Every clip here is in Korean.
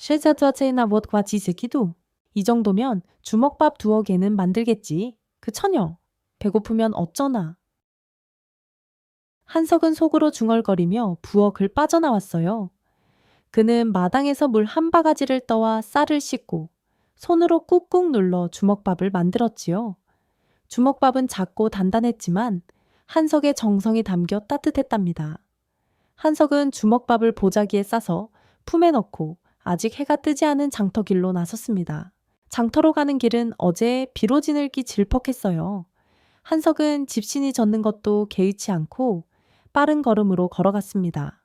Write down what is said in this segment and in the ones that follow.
쉐자자체나 못과 지새끼도 이 정도면 주먹밥 두어 개는 만들겠지. 그 처녀. 배고프면 어쩌나. 한석은 속으로 중얼거리며 부엌을 빠져나왔어요. 그는 마당에서 물 한 바가지를 떠와 쌀을 씻고 손으로 꾹꾹 눌러 주먹밥을 만들었지요. 주먹밥은 작고 단단했지만 한석의 정성이 담겨 따뜻했답니다. 한석은 주먹밥을 보자기에 싸서 품에 넣고 아직 해가 뜨지 않은 장터길로 나섰습니다. 장터로 가는 길은 어제 비로 지늘기 질퍽했어요. 한석은 집신이 젖는 것도 개의치 않고 빠른 걸음으로 걸어갔습니다.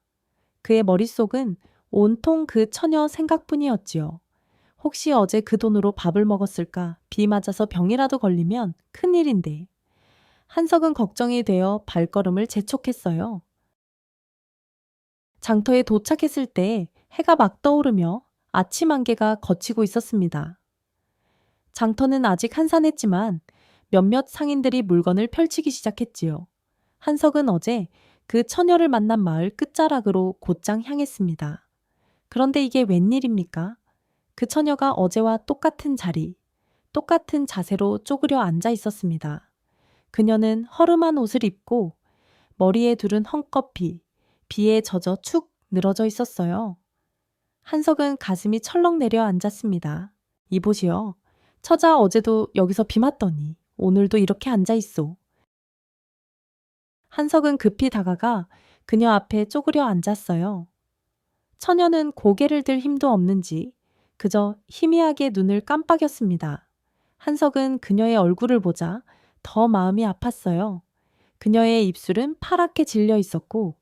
그의 머릿속은 온통 그 처녀 생각뿐이었지요. 혹시 어제 그 돈으로 밥을 먹었을까? 비 맞아서 병이라도 걸리면 큰일인데. 한석은 걱정이 되어 발걸음을 재촉했어요. 장터에 도착했을 때 해가 막 떠오르며 아침 안개가 걷히고 있었습니다. 장터는 아직 한산했지만 몇몇 상인들이 물건을 펼치기 시작했지요. 한석은 어제 그 처녀를 만난 마을 끝자락으로 곧장 향했습니다. 그런데 이게 웬일입니까? 그 처녀가 어제와 똑같은 자리, 똑같은 자세로 쪼그려 앉아 있었습니다. 그녀는 허름한 옷을 입고 머리에 두른 헝겊이 비에 젖어 축 늘어져 있었어요. 한석은 가슴이 철렁 내려 앉았습니다. 이보시오. 처자 어제도 여기서 비 맞더니 오늘도 이렇게 앉아 있소. 한석은 급히 다가가 그녀 앞에 쪼그려 앉았어요. 처녀는 고개를 들 힘도 없는지 그저 희미하게 눈을 깜빡였습니다. 한석은 그녀의 얼굴을 보자 더 마음이 아팠어요. 그녀의 입술은 파랗게 질려 있었고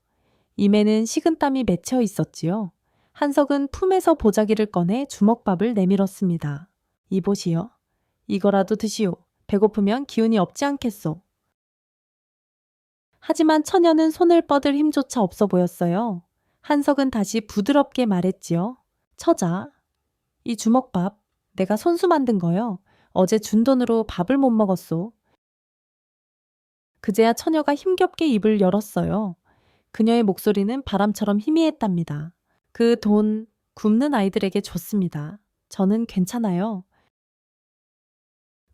입에는 식은땀이 맺혀 있었지요. 한석은 품에서 보자기를 꺼내 주먹밥을 내밀었습니다. 이보시오. 이거라도 드시오. 배고프면 기운이 없지 않겠소. 하지만 처녀는 손을 뻗을 힘조차 없어 보였어요. 한석은 다시 부드럽게 말했지요. 처자, 이 주먹밥 내가 손수 만든 거요. 어제 준 돈으로 밥을 못 먹었소. 그제야 처녀가 힘겹게 입을 열었어요. 그녀의 목소리는 바람처럼 희미했답니다. 그 돈 굶는 아이들에게 줬습니다. 저는 괜찮아요.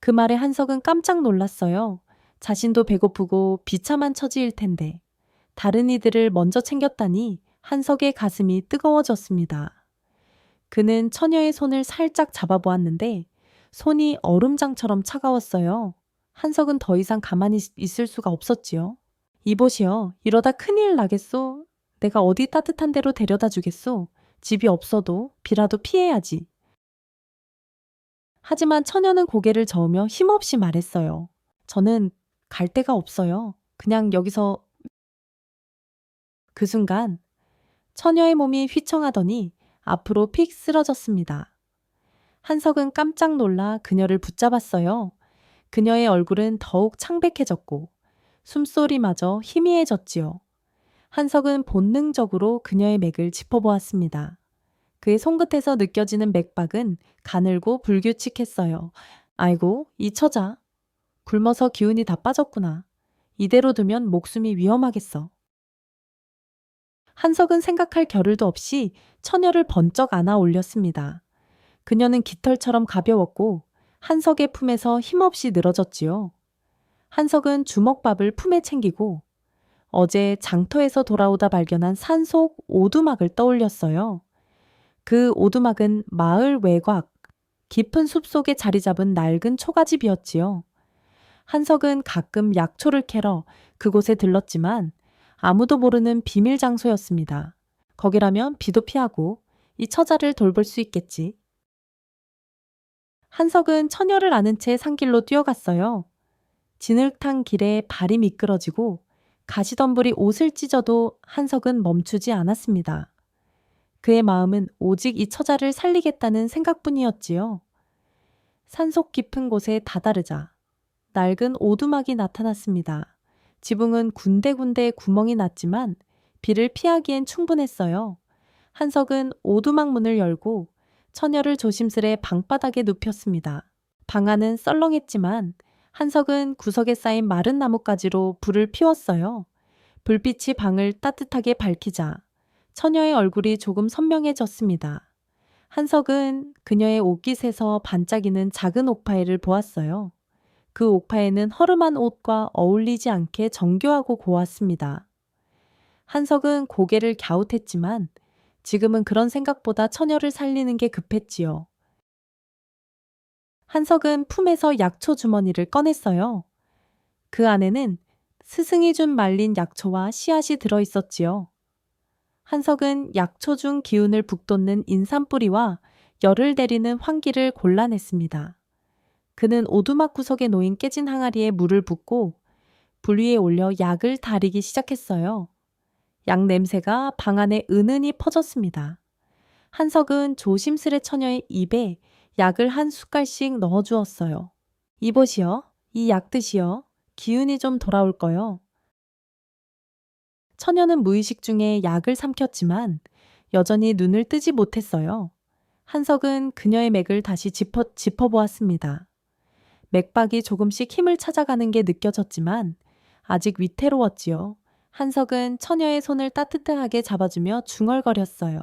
그 말에 한석은 깜짝 놀랐어요. 자신도 배고프고 비참한 처지일 텐데 다른 이들을 먼저 챙겼다니 한석의 가슴이 뜨거워졌습니다. 그는 처녀의 손을 살짝 잡아보았는데 손이 얼음장처럼 차가웠어요. 한석은 더 이상 가만히 있을 수가 없었지요. 이보시오. 이러다 큰일 나겠소. 내가 어디 따뜻한 데로 데려다 주겠소. 집이 없어도 비라도 피해야지. 하지만 처녀는 고개를 저으며 힘없이 말했어요. 저는 갈 데가 없어요. 그냥 여기서. 그 순간 처녀의 몸이 휘청하더니 앞으로 픽 쓰러졌습니다. 한석은 깜짝 놀라 그녀를 붙잡았어요. 그녀의 얼굴은 더욱 창백해졌고 숨소리마저 희미해졌지요. 한석은 본능적으로 그녀의 맥을 짚어보았습니다. 그의 손끝에서 느껴지는 맥박은 가늘고 불규칙했어요. 아이고, 이 처자. 굶어서 기운이 다 빠졌구나. 이대로 두면 목숨이 위험하겠어. 한석은 생각할 겨를도 없이 처녀를 번쩍 안아 올렸습니다. 그녀는 깃털처럼 가벼웠고 한석의 품에서 힘없이 늘어졌지요. 한석은 주먹밥을 품에 챙기고 어제 장터에서 돌아오다 발견한 산속 오두막을 떠올렸어요. 그 오두막은 마을 외곽, 깊은 숲속에 자리 잡은 낡은 초가집이었지요. 한석은 가끔 약초를 캐러 그곳에 들렀지만 아무도 모르는 비밀 장소였습니다. 거기라면 비도 피하고 이 처자를 돌볼 수 있겠지. 한석은 처녀를 아는 채 산길로 뛰어갔어요. 진흙탕 길에 발이 미끄러지고 가시덤불이 옷을 찢어도 한석은 멈추지 않았습니다. 그의 마음은 오직 이 처자를 살리겠다는 생각뿐이었지요. 산속 깊은 곳에 다다르자 낡은 오두막이 나타났습니다. 지붕은 군데군데 구멍이 났지만 비를 피하기엔 충분했어요. 한석은 오두막 문을 열고 처녀를 조심스레 방바닥에 눕혔습니다. 방 안은 썰렁했지만 한석은 구석에 쌓인 마른 나뭇가지로 불을 피웠어요. 불빛이 방을 따뜻하게 밝히자 처녀의 얼굴이 조금 선명해졌습니다. 한석은 그녀의 옷깃에서 반짝이는 작은 옥파이를 보았어요. 그 옥파이는 허름한 옷과 어울리지 않게 정교하고 고왔습니다. 한석은 고개를 갸웃했지만 지금은 그런 생각보다 처녀를 살리는 게 급했지요. 한석은 품에서 약초 주머니를 꺼냈어요. 그 안에는 스승이 준 말린 약초와 씨앗이 들어 있었지요. 한석은 약초 중 기운을 북돋는 인삼뿌리와 열을 내리는 황기를 골라냈습니다. 그는 오두막 구석에 놓인 깨진 항아리에 물을 붓고 불 위에 올려 약을 다리기 시작했어요. 약 냄새가 방 안에 은은히 퍼졌습니다. 한석은 조심스레 처녀의 입에 약을 한 숟갈씩 넣어주었어요. 이보시오. 이 약 드시오. 기운이 좀 돌아올 거요. 처녀는 무의식 중에 약을 삼켰지만 여전히 눈을 뜨지 못했어요. 한석은 그녀의 맥을 다시 짚어보았습니다. 맥박이 조금씩 힘을 찾아가는 게 느껴졌지만 아직 위태로웠지요. 한석은 처녀의 손을 따뜻하게 잡아주며 중얼거렸어요.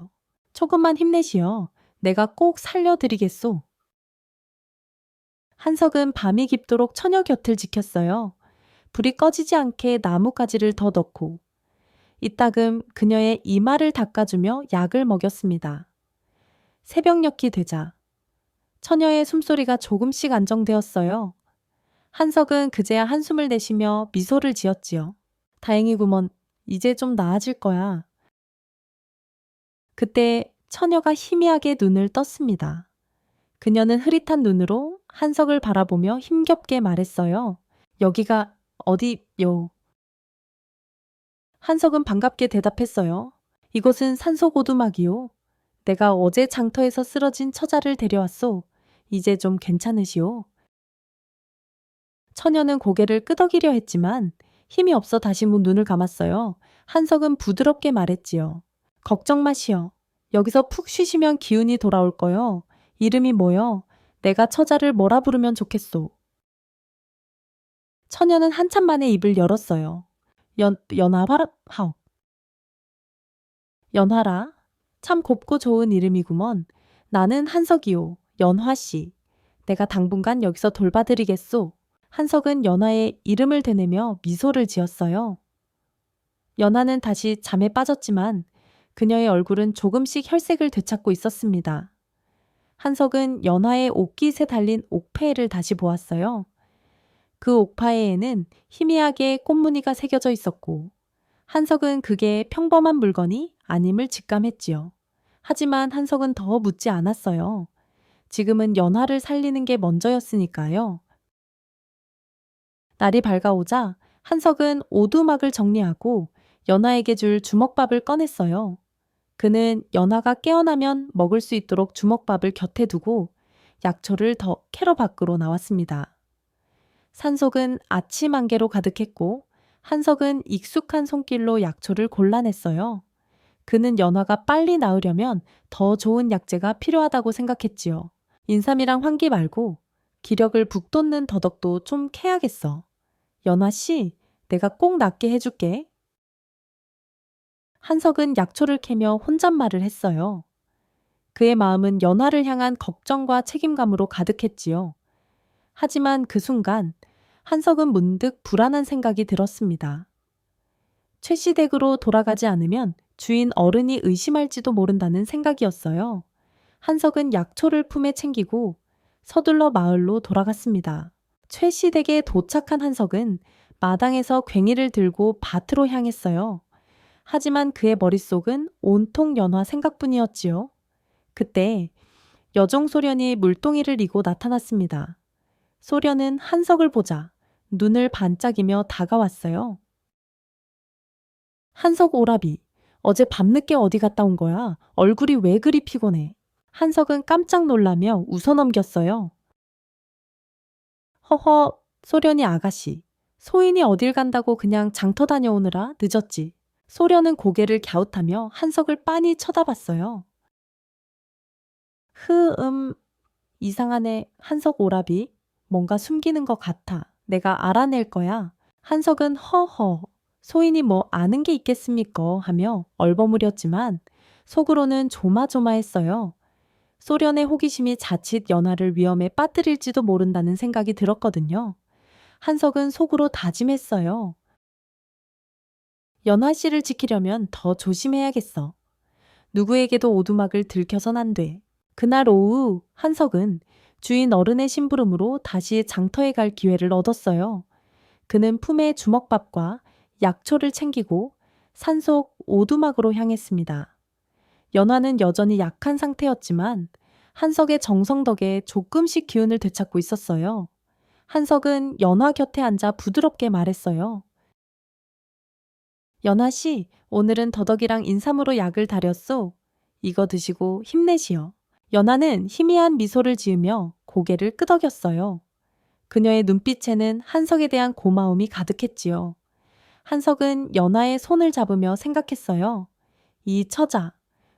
조금만 힘내시오. 내가 꼭 살려드리겠소. 한석은 밤이 깊도록 처녀 곁을 지켰어요. 불이 꺼지지 않게 나뭇가지를 더 넣고 이따금 그녀의 이마를 닦아주며 약을 먹였습니다. 새벽녘이 되자 처녀의 숨소리가 조금씩 안정되었어요. 한석은 그제야 한숨을 내쉬며 미소를 지었지요. 다행이구먼. 이제 좀 나아질 거야. 그때 처녀가 희미하게 눈을 떴습니다. 그녀는 흐릿한 눈으로 한석을 바라보며 힘겹게 말했어요. 여기가 어디요? 한석은 반갑게 대답했어요. 이곳은 산소고두막이요. 내가 어제 장터에서 쓰러진 처자를 데려왔소. 이제 좀 괜찮으시오. 처녀는 고개를 끄덕이려 했지만 힘이 없어 다시 눈을 감았어요. 한석은 부드럽게 말했지요. 걱정 마시오. 여기서 푹 쉬시면 기운이 돌아올 거요. 이름이 뭐요? 내가 처자를 뭐라 부르면 좋겠소. 처녀는 한참 만에 입을 열었어요. 연하라. 연화라. 참 곱고 좋은 이름이구먼. 나는 한석이요. 연화씨. 내가 당분간 여기서 돌봐드리겠소. 한석은 연화의 이름을 되뇌며 미소를 지었어요. 연화는 다시 잠에 빠졌지만 그녀의 얼굴은 조금씩 혈색을 되찾고 있었습니다. 한석은 연화의 옷깃에 달린 옥패를 다시 보았어요. 그 옥파에는 희미하게 꽃무늬가 새겨져 있었고 한석은 그게 평범한 물건이 아님을 직감했지요. 하지만 한석은 더 묻지 않았어요. 지금은 연화를 살리는 게 먼저였으니까요. 날이 밝아오자 한석은 오두막을 정리하고 연화에게 줄 주먹밥을 꺼냈어요. 그는 연화가 깨어나면 먹을 수 있도록 주먹밥을 곁에 두고 약초를 더 캐러 밖으로 나왔습니다. 산속은 아침 안개로 가득했고 한석은 익숙한 손길로 약초를 골라냈어요. 그는 연화가 빨리 나으려면 더 좋은 약재가 필요하다고 생각했지요. 인삼이랑 황기 말고 기력을 북돋는 더덕도 좀 캐야겠어. 연화 씨, 내가 꼭 낫게 해줄게. 한석은 약초를 캐며 혼잣말을 했어요. 그의 마음은 연화를 향한 걱정과 책임감으로 가득했지요. 하지만 그 순간 한석은 문득 불안한 생각이 들었습니다. 최씨댁으로 돌아가지 않으면 주인 어른이 의심할지도 모른다는 생각이었어요. 한석은 약초를 품에 챙기고 서둘러 마을로 돌아갔습니다. 최씨댁에 도착한 한석은 마당에서 괭이를 들고 밭으로 향했어요. 하지만 그의 머릿속은 온통 연화 생각뿐이었지요. 그때 여종 소련이 물동이를 이고 나타났습니다. 소련은 한석을 보자 눈을 반짝이며 다가왔어요. 한석 오라비, 어제 밤늦게 어디 갔다 온 거야? 얼굴이 왜 그리 피곤해? 한석은 깜짝 놀라며 웃어넘겼어요. 허허, 소련이 아가씨. 소인이 어딜 간다고 그냥 장터 다녀오느라 늦었지. 소련은 고개를 갸웃하며 한석을 빤히 쳐다봤어요. 이상하네. 한석 오라비. 뭔가 숨기는 것 같아. 내가 알아낼 거야. 한석은 허허. 소인이 뭐 아는 게 있겠습니까? 하며 얼버무렸지만 속으로는 조마조마했어요. 소련의 호기심이 자칫 연하를 위험에 빠뜨릴지도 모른다는 생각이 들었거든요. 한석은 속으로 다짐했어요. 연하 씨를 지키려면 더 조심해야겠어. 누구에게도 오두막을 들켜선 안 돼. 그날 오후 한석은 주인 어른의 심부름으로 다시 장터에 갈 기회를 얻었어요. 그는 품에 주먹밥과 약초를 챙기고 산속 오두막으로 향했습니다. 연화는 여전히 약한 상태였지만 한석의 정성 덕에 조금씩 기운을 되찾고 있었어요. 한석은 연화 곁에 앉아 부드럽게 말했어요. 연화 씨, 오늘은 더덕이랑 인삼으로 약을 다렸소. 이거 드시고 힘내시오. 연화는 희미한 미소를 지으며 고개를 끄덕였어요. 그녀의 눈빛에는 한석에 대한 고마움이 가득했지요. 한석은 연화의 손을 잡으며 생각했어요. 이 처자,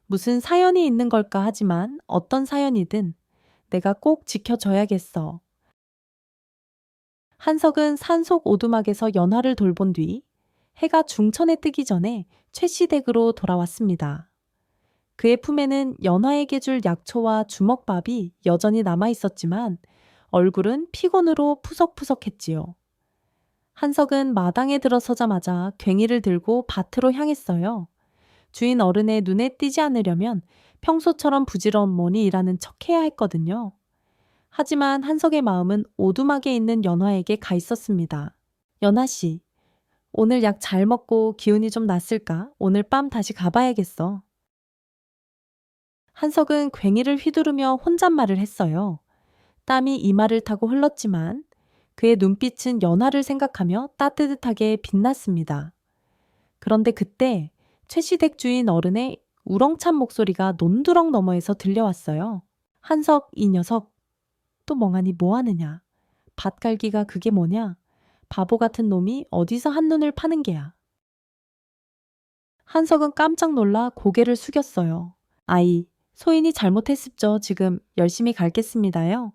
무슨 사연이 있는 걸까 하지만 어떤 사연이든 내가 꼭 지켜줘야겠어. 한석은 산속 오두막에서 연화를 돌본 뒤 해가 중천에 뜨기 전에 최씨 댁으로 돌아왔습니다. 그의 품에는 연화에게 줄 약초와 주먹밥이 여전히 남아 있었지만 얼굴은 피곤으로 푸석푸석했지요. 한석은 마당에 들어서자마자 괭이를 들고 밭으로 향했어요. 주인 어른의 눈에 띄지 않으려면 평소처럼 부지런히 일하는 척 해야 했거든요. 하지만 한석의 마음은 오두막에 있는 연화에게 가 있었습니다. 연화 씨, 오늘 약 잘 먹고 기운이 좀 났을까? 오늘 밤 다시 가봐야겠어. 한석은 괭이를 휘두르며 혼잣말을 했어요. 땀이 이마를 타고 흘렀지만 그의 눈빛은 연화를 생각하며 따뜻하게 빛났습니다. 그런데 그때 최시댁 주인 어른의 우렁찬 목소리가 논두렁 너머에서 들려왔어요. 한석, 이 녀석, 또 멍하니 뭐하느냐. 밭갈기가 그게 뭐냐. 바보 같은 놈이 어디서 한눈을 파는 게야. 한석은 깜짝 놀라 고개를 숙였어요. 아이, 소인이 잘못했습죠. 지금 열심히 갈겠습니다요.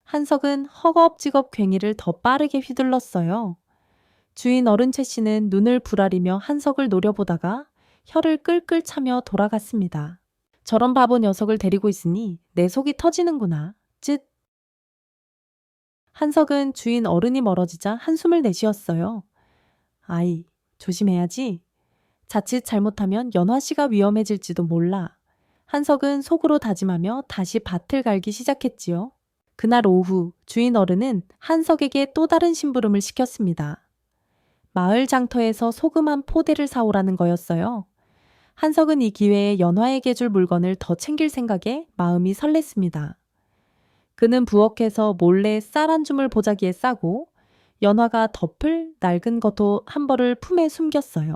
한석은 허겁지겁 괭이를 더 빠르게 휘둘렀어요. 주인 어른 최 씨는 눈을 부라리며 한석을 노려보다가 혀를 끌끌 차며 돌아갔습니다. 저런 바보 녀석을 데리고 있으니 내 속이 터지는구나. 쯧. 한석은 주인 어른이 멀어지자 한숨을 내쉬었어요. 아이, 조심해야지. 자칫 잘못하면 연화 씨가 위험해질지도 몰라. 한석은 속으로 다짐하며 다시 밭을 갈기 시작했지요. 그날 오후 주인 어른은 한석에게 또 다른 심부름을 시켰습니다. 마을 장터에서 소금한 포대를 사오라는 거였어요. 한석은 이 기회에 연화에게 줄 물건을 더 챙길 생각에 마음이 설렜습니다. 그는 부엌에서 몰래 쌀 한 줌을 보자기에 싸고 연화가 덮을 낡은 겉옷 한 벌을 품에 숨겼어요.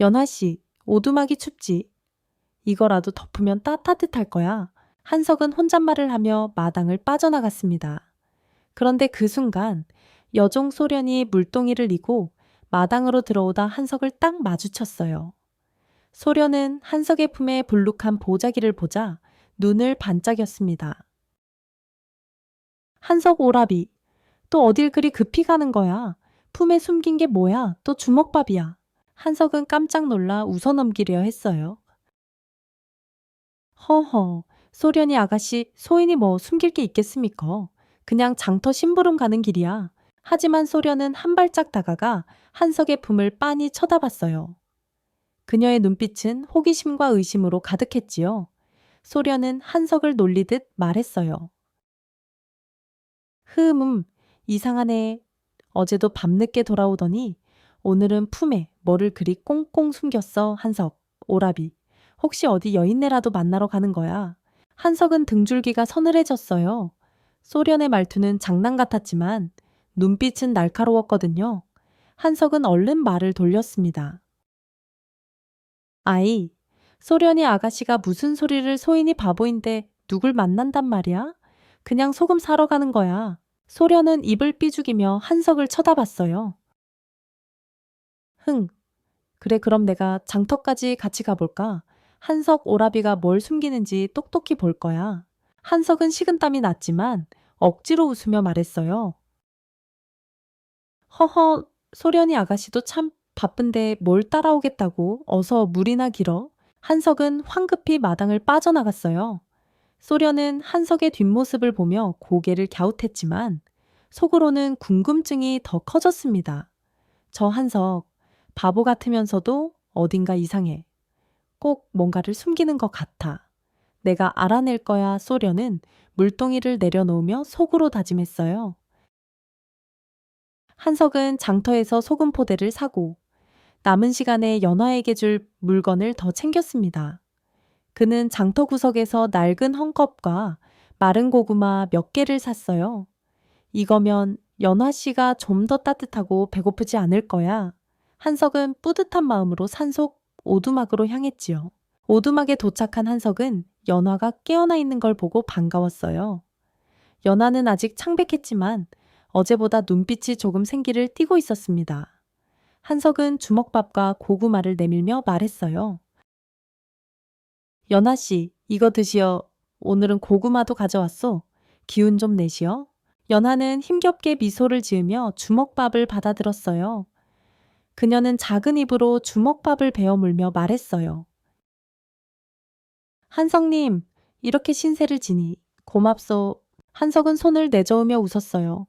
연화 씨, 오두막이 춥지. 이거라도 덮으면 따뜻할 거야. 한석은 혼잣말을 하며 마당을 빠져나갔습니다. 그런데 그 순간 여종 소련이 물동이를 이고 마당으로 들어오다 한석을 딱 마주쳤어요. 소련은 한석의 품에 불룩한 보자기를 보자 눈을 반짝였습니다. 한석 오라비, 또 어딜 그리 급히 가는 거야? 품에 숨긴 게 뭐야? 또 주먹밥이야. 한석은 깜짝 놀라 웃어넘기려 했어요. 허허, 소련이 아가씨, 소인이 뭐 숨길 게 있겠습니까? 그냥 장터 심부름 가는 길이야. 하지만 소련은 한 발짝 다가가 한석의 품을 빤히 쳐다봤어요. 그녀의 눈빛은 호기심과 의심으로 가득했지요. 소련은 한석을 놀리듯 말했어요. 이상하네. 어제도 밤늦게 돌아오더니 오늘은 품에 뭐를 그리 꽁꽁 숨겼어, 한석. 오라비. 혹시 어디 여인네라도 만나러 가는 거야. 한석은 등줄기가 서늘해졌어요. 소련의 말투는 장난 같았지만 눈빛은 날카로웠거든요. 한석은 얼른 말을 돌렸습니다. 아이, 소련이 아가씨가 무슨 소리를 소인이 바보인데 누굴 만난단 말이야? 그냥 소금 사러 가는 거야. 소련은 입을 삐죽이며 한석을 쳐다봤어요. 그래 그럼 내가 장터까지 같이 가볼까? 한석 오라비가 뭘 숨기는지 똑똑히 볼 거야. 한석은 식은땀이 났지만 억지로 웃으며 말했어요. 허허, 소련이 아가씨도 참 바쁜데 뭘 따라오겠다고 어서 물이나 길어. 한석은 황급히 마당을 빠져나갔어요. 소련은 한석의 뒷모습을 보며 고개를 갸웃했지만 속으로는 궁금증이 더 커졌습니다. 저 한석, 바보 같으면서도 어딘가 이상해. 꼭 뭔가를 숨기는 것 같아. 내가 알아낼 거야. 소련은 물동이를 내려놓으며 속으로 다짐했어요. 한석은 장터에서 소금 포대를 사고 남은 시간에 연화에게 줄 물건을 더 챙겼습니다. 그는 장터 구석에서 낡은 헝겊과 마른 고구마 몇 개를 샀어요. 이거면 연화 씨가 좀 더 따뜻하고 배고프지 않을 거야. 한석은 뿌듯한 마음으로 산속 오두막으로 향했지요. 오두막에 도착한 한석은 연화가 깨어나 있는 걸 보고 반가웠어요. 연화는 아직 창백했지만 어제보다 눈빛이 조금 생기를 띠고 있었습니다. 한석은 주먹밥과 고구마를 내밀며 말했어요. 연화 씨, 이거 드시어. 오늘은 고구마도 가져왔소. 기운 좀 내시어. 연화는 힘겹게 미소를 지으며 주먹밥을 받아들었어요. 그녀는 작은 입으로 주먹밥을 베어 물며 말했어요. 한석님, 이렇게 신세를 지니 고맙소. 한석은 손을 내저으며 웃었어요.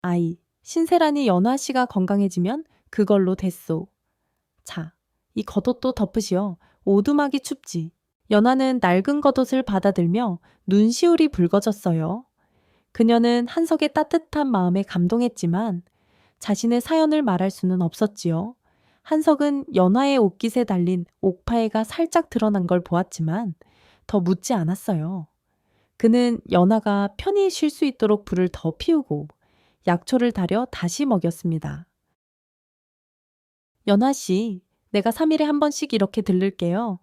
아이, 신세라니 연화 씨가 건강해지면 그걸로 됐소. 자, 이 겉옷도 덮으시어. 오두막이 춥지. 연화는 낡은 겉옷을 받아들며 눈시울이 붉어졌어요. 그녀는 한석의 따뜻한 마음에 감동했지만 자신의 사연을 말할 수는 없었지요. 한석은 연화의 옷깃에 달린 옥파에가 살짝 드러난 걸 보았지만 더 묻지 않았어요. 그는 연화가 편히 쉴 수 있도록 불을 더 피우고 약초를 달여 다시 먹였습니다. 연화 씨, 내가 3일에 한 번씩 이렇게 들를게요.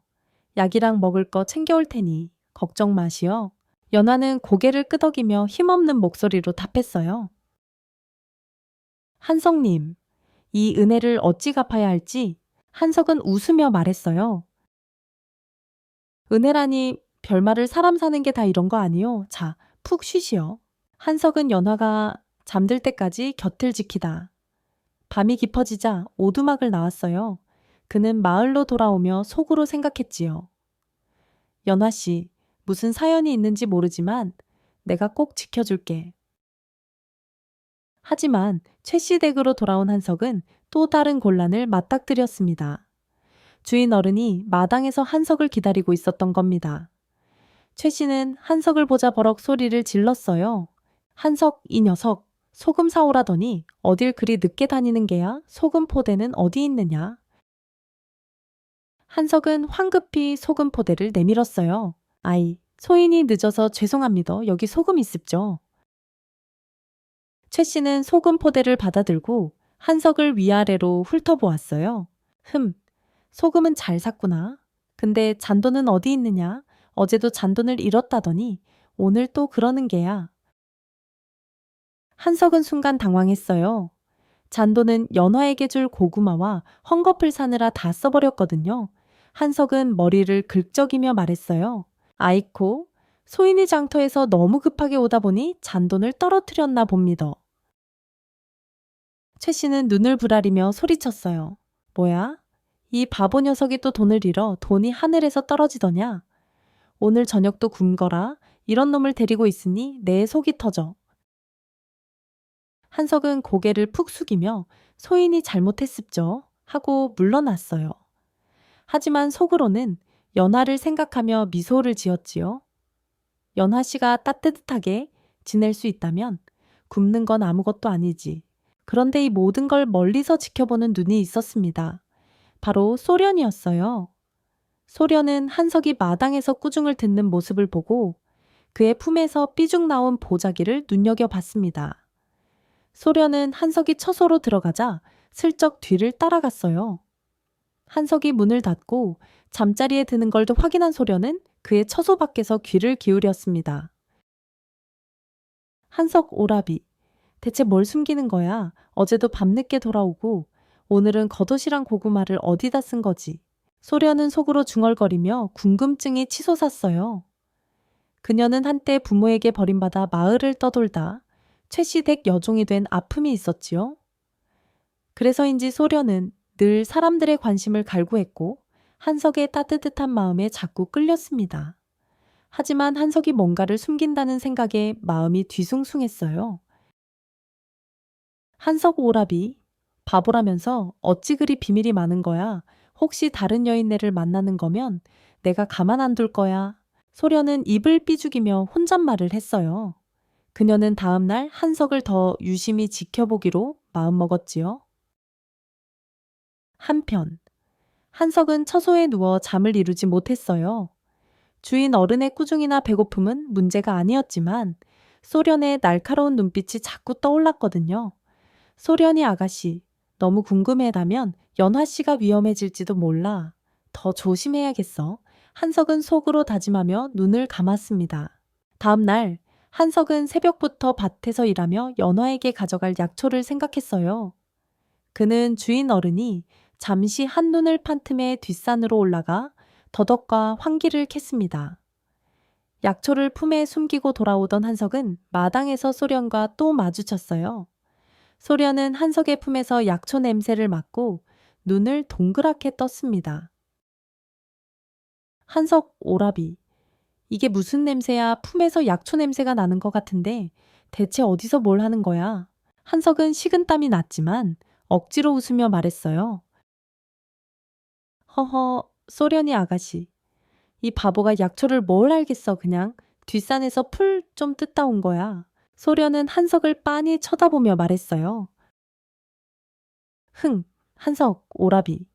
약이랑 먹을 거 챙겨올 테니 걱정 마시오. 연화는 고개를 끄덕이며 힘없는 목소리로 답했어요. 한석님, 이 은혜를 어찌 갚아야 할지 한석은 웃으며 말했어요. 은혜라니 별말을 사람 사는 게 다 이런 거 아니요. 자, 푹 쉬시오. 한석은 연화가 잠들 때까지 곁을 지키다. 밤이 깊어지자 오두막을 나왔어요. 그는 마을로 돌아오며 속으로 생각했지요. 연화 씨, 무슨 사연이 있는지 모르지만 내가 꼭 지켜줄게. 하지만 최씨 댁으로 돌아온 한석은 또 다른 곤란을 맞닥뜨렸습니다. 주인 어른이 마당에서 한석을 기다리고 있었던 겁니다. 최 씨는 한석을 보자 버럭 소리를 질렀어요. 한석, 이 녀석, 소금 사오라더니 어딜 그리 늦게 다니는 게야? 소금 포대는 어디 있느냐? 한석은 황급히 소금 포대를 내밀었어요. 아이, 소인이 늦어서 죄송합니다. 여기 소금 있습죠? 최 씨는 소금 포대를 받아들고 한석을 위아래로 훑어보았어요. 소금은 잘 샀구나. 근데 잔돈은 어디 있느냐? 어제도 잔돈을 잃었다더니 오늘 또 그러는 게야. 한석은 순간 당황했어요. 잔돈은 연화에게 줄 고구마와 헝겊을 사느라 다 써버렸거든요. 한석은 머리를 긁적이며 말했어요. 아이코, 소인이 장터에서 너무 급하게 오다 보니 잔돈을 떨어뜨렸나 봅니다. 최 씨는 눈을 부라리며 소리쳤어요. 뭐야? 이 바보 녀석이 또 돈을 잃어 돈이 하늘에서 떨어지더냐? 오늘 저녁도 굶거라. 이런 놈을 데리고 있으니 내 속이 터져. 한석은 고개를 푹 숙이며 소인이 잘못했습죠 하고 물러났어요. 하지만 속으로는 연화를 생각하며 미소를 지었지요. 연화 씨가 따뜻하게 지낼 수 있다면 굶는 건 아무것도 아니지. 그런데 이 모든 걸 멀리서 지켜보는 눈이 있었습니다. 바로 소련이었어요. 소련은 한석이 마당에서 꾸중을 듣는 모습을 보고 그의 품에서 삐죽 나온 보자기를 눈여겨봤습니다. 소련은 한석이 처소로 들어가자 슬쩍 뒤를 따라갔어요. 한석이 문을 닫고 잠자리에 드는 걸 확인한 소련은 그의 처소 밖에서 귀를 기울였습니다. 한석 오라비, 대체 뭘 숨기는 거야? 어제도 밤늦게 돌아오고 오늘은 겉옷이랑 고구마를 어디다 쓴 거지? 소련은 속으로 중얼거리며 궁금증이 치솟았어요. 그녀는 한때 부모에게 버림받아 마을을 떠돌다 최씨 댁 여종이 된 아픔이 있었지요. 그래서인지 소련은 늘 사람들의 관심을 갈구했고 한석의 따뜻한 마음에 자꾸 끌렸습니다. 하지만 한석이 뭔가를 숨긴다는 생각에 마음이 뒤숭숭했어요. 한석 오라비, 바보라면서 어찌 그리 비밀이 많은 거야. 혹시 다른 여인네를 만나는 거면 내가 가만 안 둘 거야. 소련은 입을 삐죽이며 혼잣말을 했어요. 그녀는 다음 날 한석을 더 유심히 지켜보기로 마음먹었지요. 한편, 한석은 처소에 누워 잠을 이루지 못했어요. 주인 어른의 꾸중이나 배고픔은 문제가 아니었지만 소련의 날카로운 눈빛이 자꾸 떠올랐거든요. 소련이 아가씨, 너무 궁금해다면 연화 씨가 위험해질지도 몰라. 더 조심해야겠어. 한석은 속으로 다짐하며 눈을 감았습니다. 다음 날 한석은 새벽부터 밭에서 일하며 연화에게 가져갈 약초를 생각했어요. 그는 주인 어른이 잠시 한눈을 판 틈에 뒷산으로 올라가 더덕과 환기를 캤습니다. 약초를 품에 숨기고 돌아오던 한석은 마당에서 소련과 또 마주쳤어요. 소련은 한석의 품에서 약초 냄새를 맡고 눈을 동그랗게 떴습니다. 한석 오라비, 이게 무슨 냄새야? 품에서 약초 냄새가 나는 것 같은데 대체 어디서 뭘 하는 거야? 한석은 식은땀이 났지만 억지로 웃으며 말했어요. 허허, 소련이 아가씨. 이 바보가 약초를 뭘 알겠어, 그냥. 뒷산에서 풀 좀 뜯다 온 거야. 소련은 한석을 빤히 쳐다보며 말했어요. 흥, 한석, 오라비.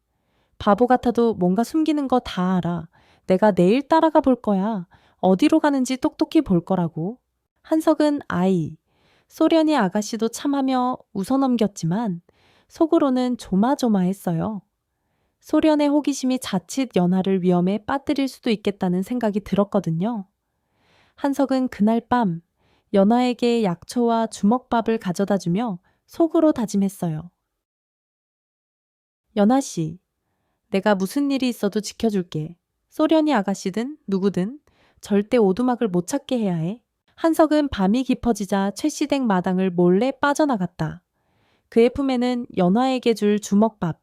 바보 같아도 뭔가 숨기는 거 다 알아. 내가 내일 따라가 볼 거야. 어디로 가는지 똑똑히 볼 거라고. 한석은 아이, 소련이 아가씨도 참하며 웃어넘겼지만 속으로는 조마조마했어요. 소련의 호기심이 자칫 연하를 위험에 빠뜨릴 수도 있겠다는 생각이 들었거든요. 한석은 그날 밤 연하에게 약초와 주먹밥을 가져다 주며 속으로 다짐했어요. 연하 씨, 내가 무슨 일이 있어도 지켜줄게. 소련이 아가씨든 누구든 절대 오두막을 못 찾게 해야 해. 한석은 밤이 깊어지자 최씨댁 마당을 몰래 빠져나갔다. 그의 품에는 연화에게 줄 주먹밥,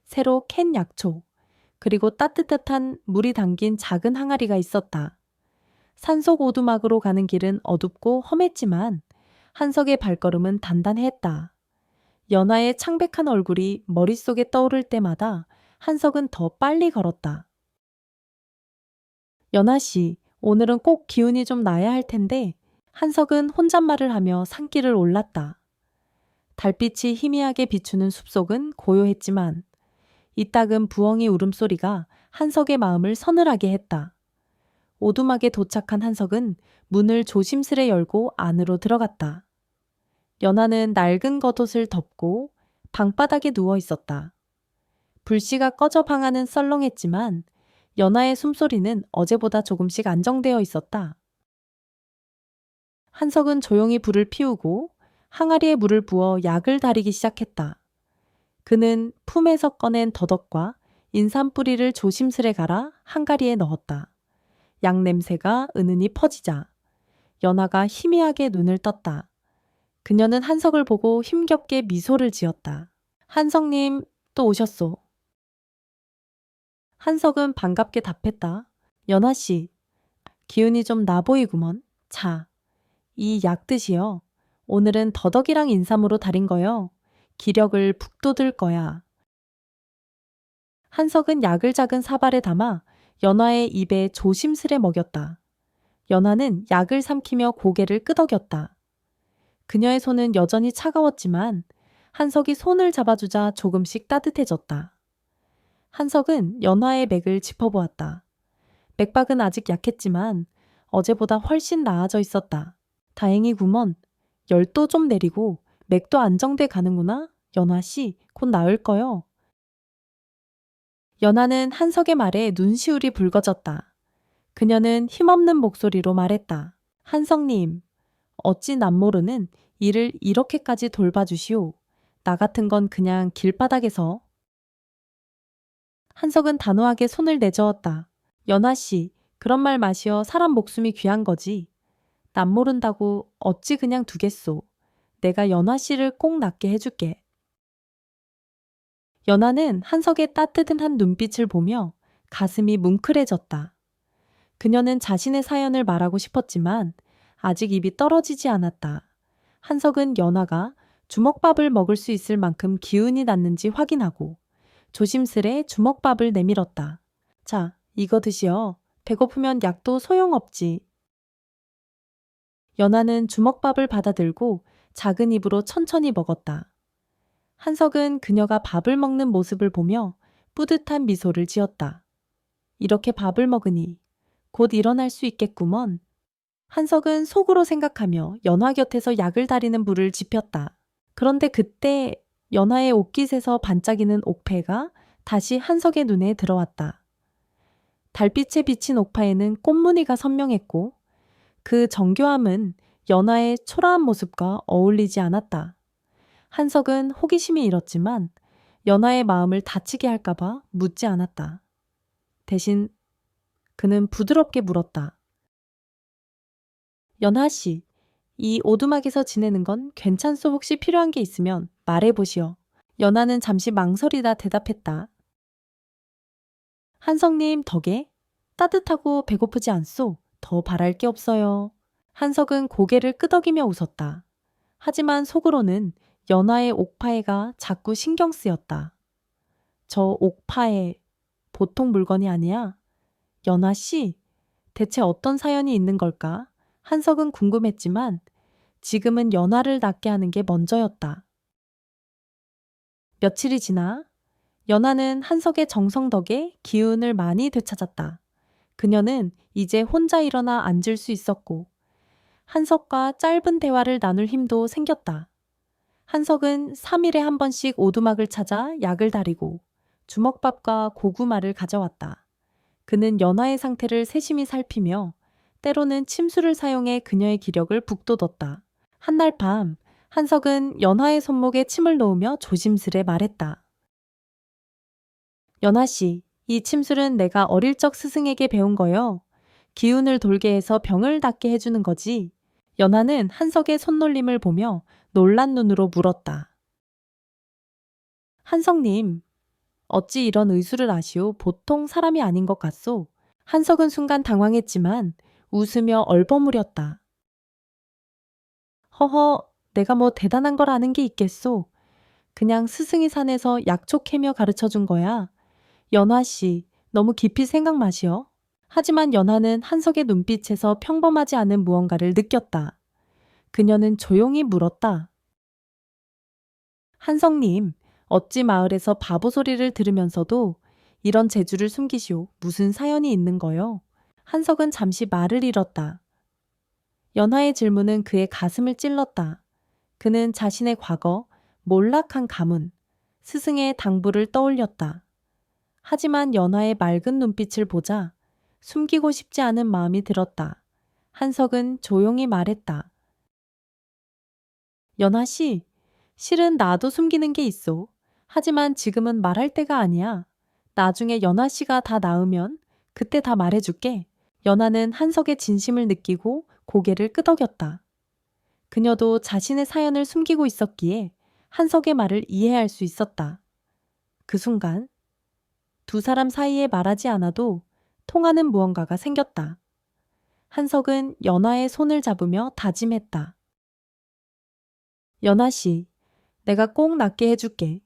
새로 캔 약초, 그리고 따뜻한 물이 담긴 작은 항아리가 있었다. 산속 오두막으로 가는 길은 어둡고 험했지만 한석의 발걸음은 단단했다. 연하의 창백한 얼굴이 머릿속에 떠오를 때마다 한석은 더 빨리 걸었다. 연하 씨, 오늘은 꼭 기운이 좀 나야 할 텐데 한석은 혼잣말을 하며 산길을 올랐다. 달빛이 희미하게 비추는 숲속은 고요했지만 이따금 부엉이 울음소리가 한석의 마음을 서늘하게 했다. 오두막에 도착한 한석은 문을 조심스레 열고 안으로 들어갔다. 연하는 낡은 겉옷을 덮고 방바닥에 누워 있었다. 불씨가 꺼져 방안은 썰렁했지만 연하의 숨소리는 어제보다 조금씩 안정되어 있었다. 한석은 조용히 불을 피우고 항아리에 물을 부어 약을 다리기 시작했다. 그는 품에서 꺼낸 더덕과 인삼 뿌리를 조심스레 갈아 항아리에 넣었다. 약 냄새가 은은히 퍼지자 연하가 희미하게 눈을 떴다. 그녀는 한석을 보고 힘겹게 미소를 지었다. 한석님, 또 오셨소. 한석은 반갑게 답했다. 연하씨, 기운이 좀 나 보이구먼. 자, 이 약 드시오. 오늘은 더덕이랑 인삼으로 달인 거요. 기력을 북돋을 거야. 한석은 약을 작은 사발에 담아 연화의 입에 조심스레 먹였다. 연화는 약을 삼키며 고개를 끄덕였다. 그녀의 손은 여전히 차가웠지만 한석이 손을 잡아주자 조금씩 따뜻해졌다. 한석은 연화의 맥을 짚어보았다. 맥박은 아직 약했지만 어제보다 훨씬 나아져 있었다. 다행이구먼. 열도 좀 내리고 맥도 안정돼 가는구나. 연화씨, 곧 나을 거요. 연하는 한석의 말에 눈시울이 붉어졌다. 그녀는 힘없는 목소리로 말했다. 한석님, 어찌 남모르는 일을 이렇게까지 돌봐주시오. 나 같은 건 그냥 길바닥에서. 한석은 단호하게 손을 내저었다. 연하씨, 그런 말 마시어 사람 목숨이 귀한 거지. 남모른다고 어찌 그냥 두겠소. 내가 연하씨를 꼭 낫게 해줄게. 연하는 한석의 따뜻한 눈빛을 보며 가슴이 뭉클해졌다. 그녀는 자신의 사연을 말하고 싶었지만 아직 입이 떨어지지 않았다. 한석은 연화가 주먹밥을 먹을 수 있을 만큼 기운이 났는지 확인하고 조심스레 주먹밥을 내밀었다. 자, 이거 드시오. 배고프면 약도 소용없지. 연화는 주먹밥을 받아들고 작은 입으로 천천히 먹었다. 한석은 그녀가 밥을 먹는 모습을 보며 뿌듯한 미소를 지었다. 이렇게 밥을 먹으니 곧 일어날 수 있겠구먼. 한석은 속으로 생각하며 연화 곁에서 약을 다리는 불을 지폈다. 그런데 그때 연화의 옷깃에서 반짝이는 옥패가 다시 한석의 눈에 들어왔다. 달빛에 비친 옥파에는 꽃무늬가 선명했고 그 정교함은 연화의 초라한 모습과 어울리지 않았다. 한석은 호기심이 일었지만 연화의 마음을 다치게 할까봐 묻지 않았다. 대신 그는 부드럽게 물었다. 연하 씨, 이 오두막에서 지내는 건 괜찮소? 혹시 필요한 게 있으면 말해보시오. 연하는 잠시 망설이다 대답했다. 한석님 덕에 따뜻하고 배고프지 않소? 더 바랄 게 없어요. 한석은 고개를 끄덕이며 웃었다. 하지만 속으로는 연하의 옥파에가 자꾸 신경 쓰였다. 저 옥파에 보통 물건이 아니야. 연하 씨, 대체 어떤 사연이 있는 걸까? 한석은 궁금했지만 지금은 연하를 낫게 하는 게 먼저였다. 며칠이 지나 연하는 한석의 정성 덕에 기운을 많이 되찾았다. 그녀는 이제 혼자 일어나 앉을 수 있었고 한석과 짧은 대화를 나눌 힘도 생겼다. 한석은 3일에 한 번씩 오두막을 찾아 약을 다리고 주먹밥과 고구마를 가져왔다. 그는 연하의 상태를 세심히 살피며 때로는 침수를 사용해 그녀의 기력을 북돋웠다. 한날 밤 한석은 연하의 손목에 침을 놓으며 조심스레 말했다. 연하 씨, 이 침술은 내가 어릴 적 스승에게 배운 거요. 기운을 돌게 해서 병을 낫게 해주는 거지. 연하는 한석의 손놀림을 보며 놀란 눈으로 물었다. 한석님, 어찌 이런 의술을 아시오? 보통 사람이 아닌 것 같소. 한석은 순간 당황했지만 웃으며 얼버무렸다. 허허, 내가 뭐 대단한 걸 아는 게 있겠소. 그냥 스승이 산에서 약초 캐며 가르쳐 준 거야. 연화 씨, 너무 깊이 생각 마시오. 하지만 연화는 한석의 눈빛에서 평범하지 않은 무언가를 느꼈다. 그녀는 조용히 물었다. 한석님, 어찌 마을에서 바보 소리를 들으면서도 이런 재주를 숨기시오. 무슨 사연이 있는 거요? 한석은 잠시 말을 잃었다. 연화의 질문은 그의 가슴을 찔렀다. 그는 자신의 과거, 몰락한 가문, 스승의 당부를 떠올렸다. 하지만 연화의 맑은 눈빛을 보자 숨기고 싶지 않은 마음이 들었다. 한석은 조용히 말했다. 연화 씨, 실은 나도 숨기는 게 있어. 하지만 지금은 말할 때가 아니야. 나중에 연화 씨가 다 나으면 그때 다 말해줄게. 연화는 한석의 진심을 느끼고 고개를 끄덕였다. 그녀도 자신의 사연을 숨기고 있었기에 한석의 말을 이해할 수 있었다. 그 순간 두 사람 사이에 말하지 않아도 통하는 무언가가 생겼다. 한석은 연화의 손을 잡으며 다짐했다. 연화 씨, 내가 꼭 낫게 해줄게.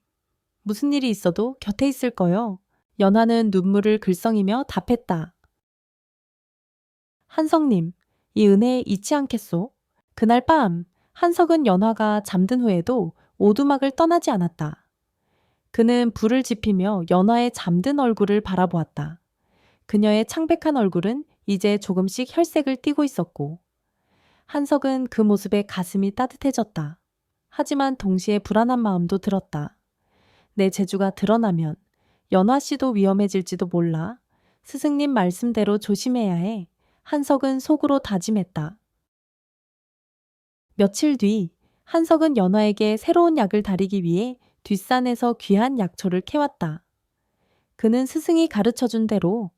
무슨 일이 있어도 곁에 있을 거요. 연화는 눈물을 글썽이며 답했다. 한석님, 이 은혜 잊지 않겠소? 그날 밤 한석은 연화가 잠든 후에도 오두막을 떠나지 않았다. 그는 불을 지피며 연화의 잠든 얼굴을 바라보았다. 그녀의 창백한 얼굴은 이제 조금씩 혈색을 띠고 있었고 한석은 그 모습에 가슴이 따뜻해졌다. 하지만 동시에 불안한 마음도 들었다. 내 재주가 드러나면 연화 씨도 위험해질지도 몰라. 스승님 말씀대로 조심해야 해. 한석은 속으로 다짐했다. 며칠 뒤 한석은 연화에게 새로운 약을 다리기 위해 뒷산에서 귀한 약초를 캐왔다. 그는 스승이 가르쳐준 대로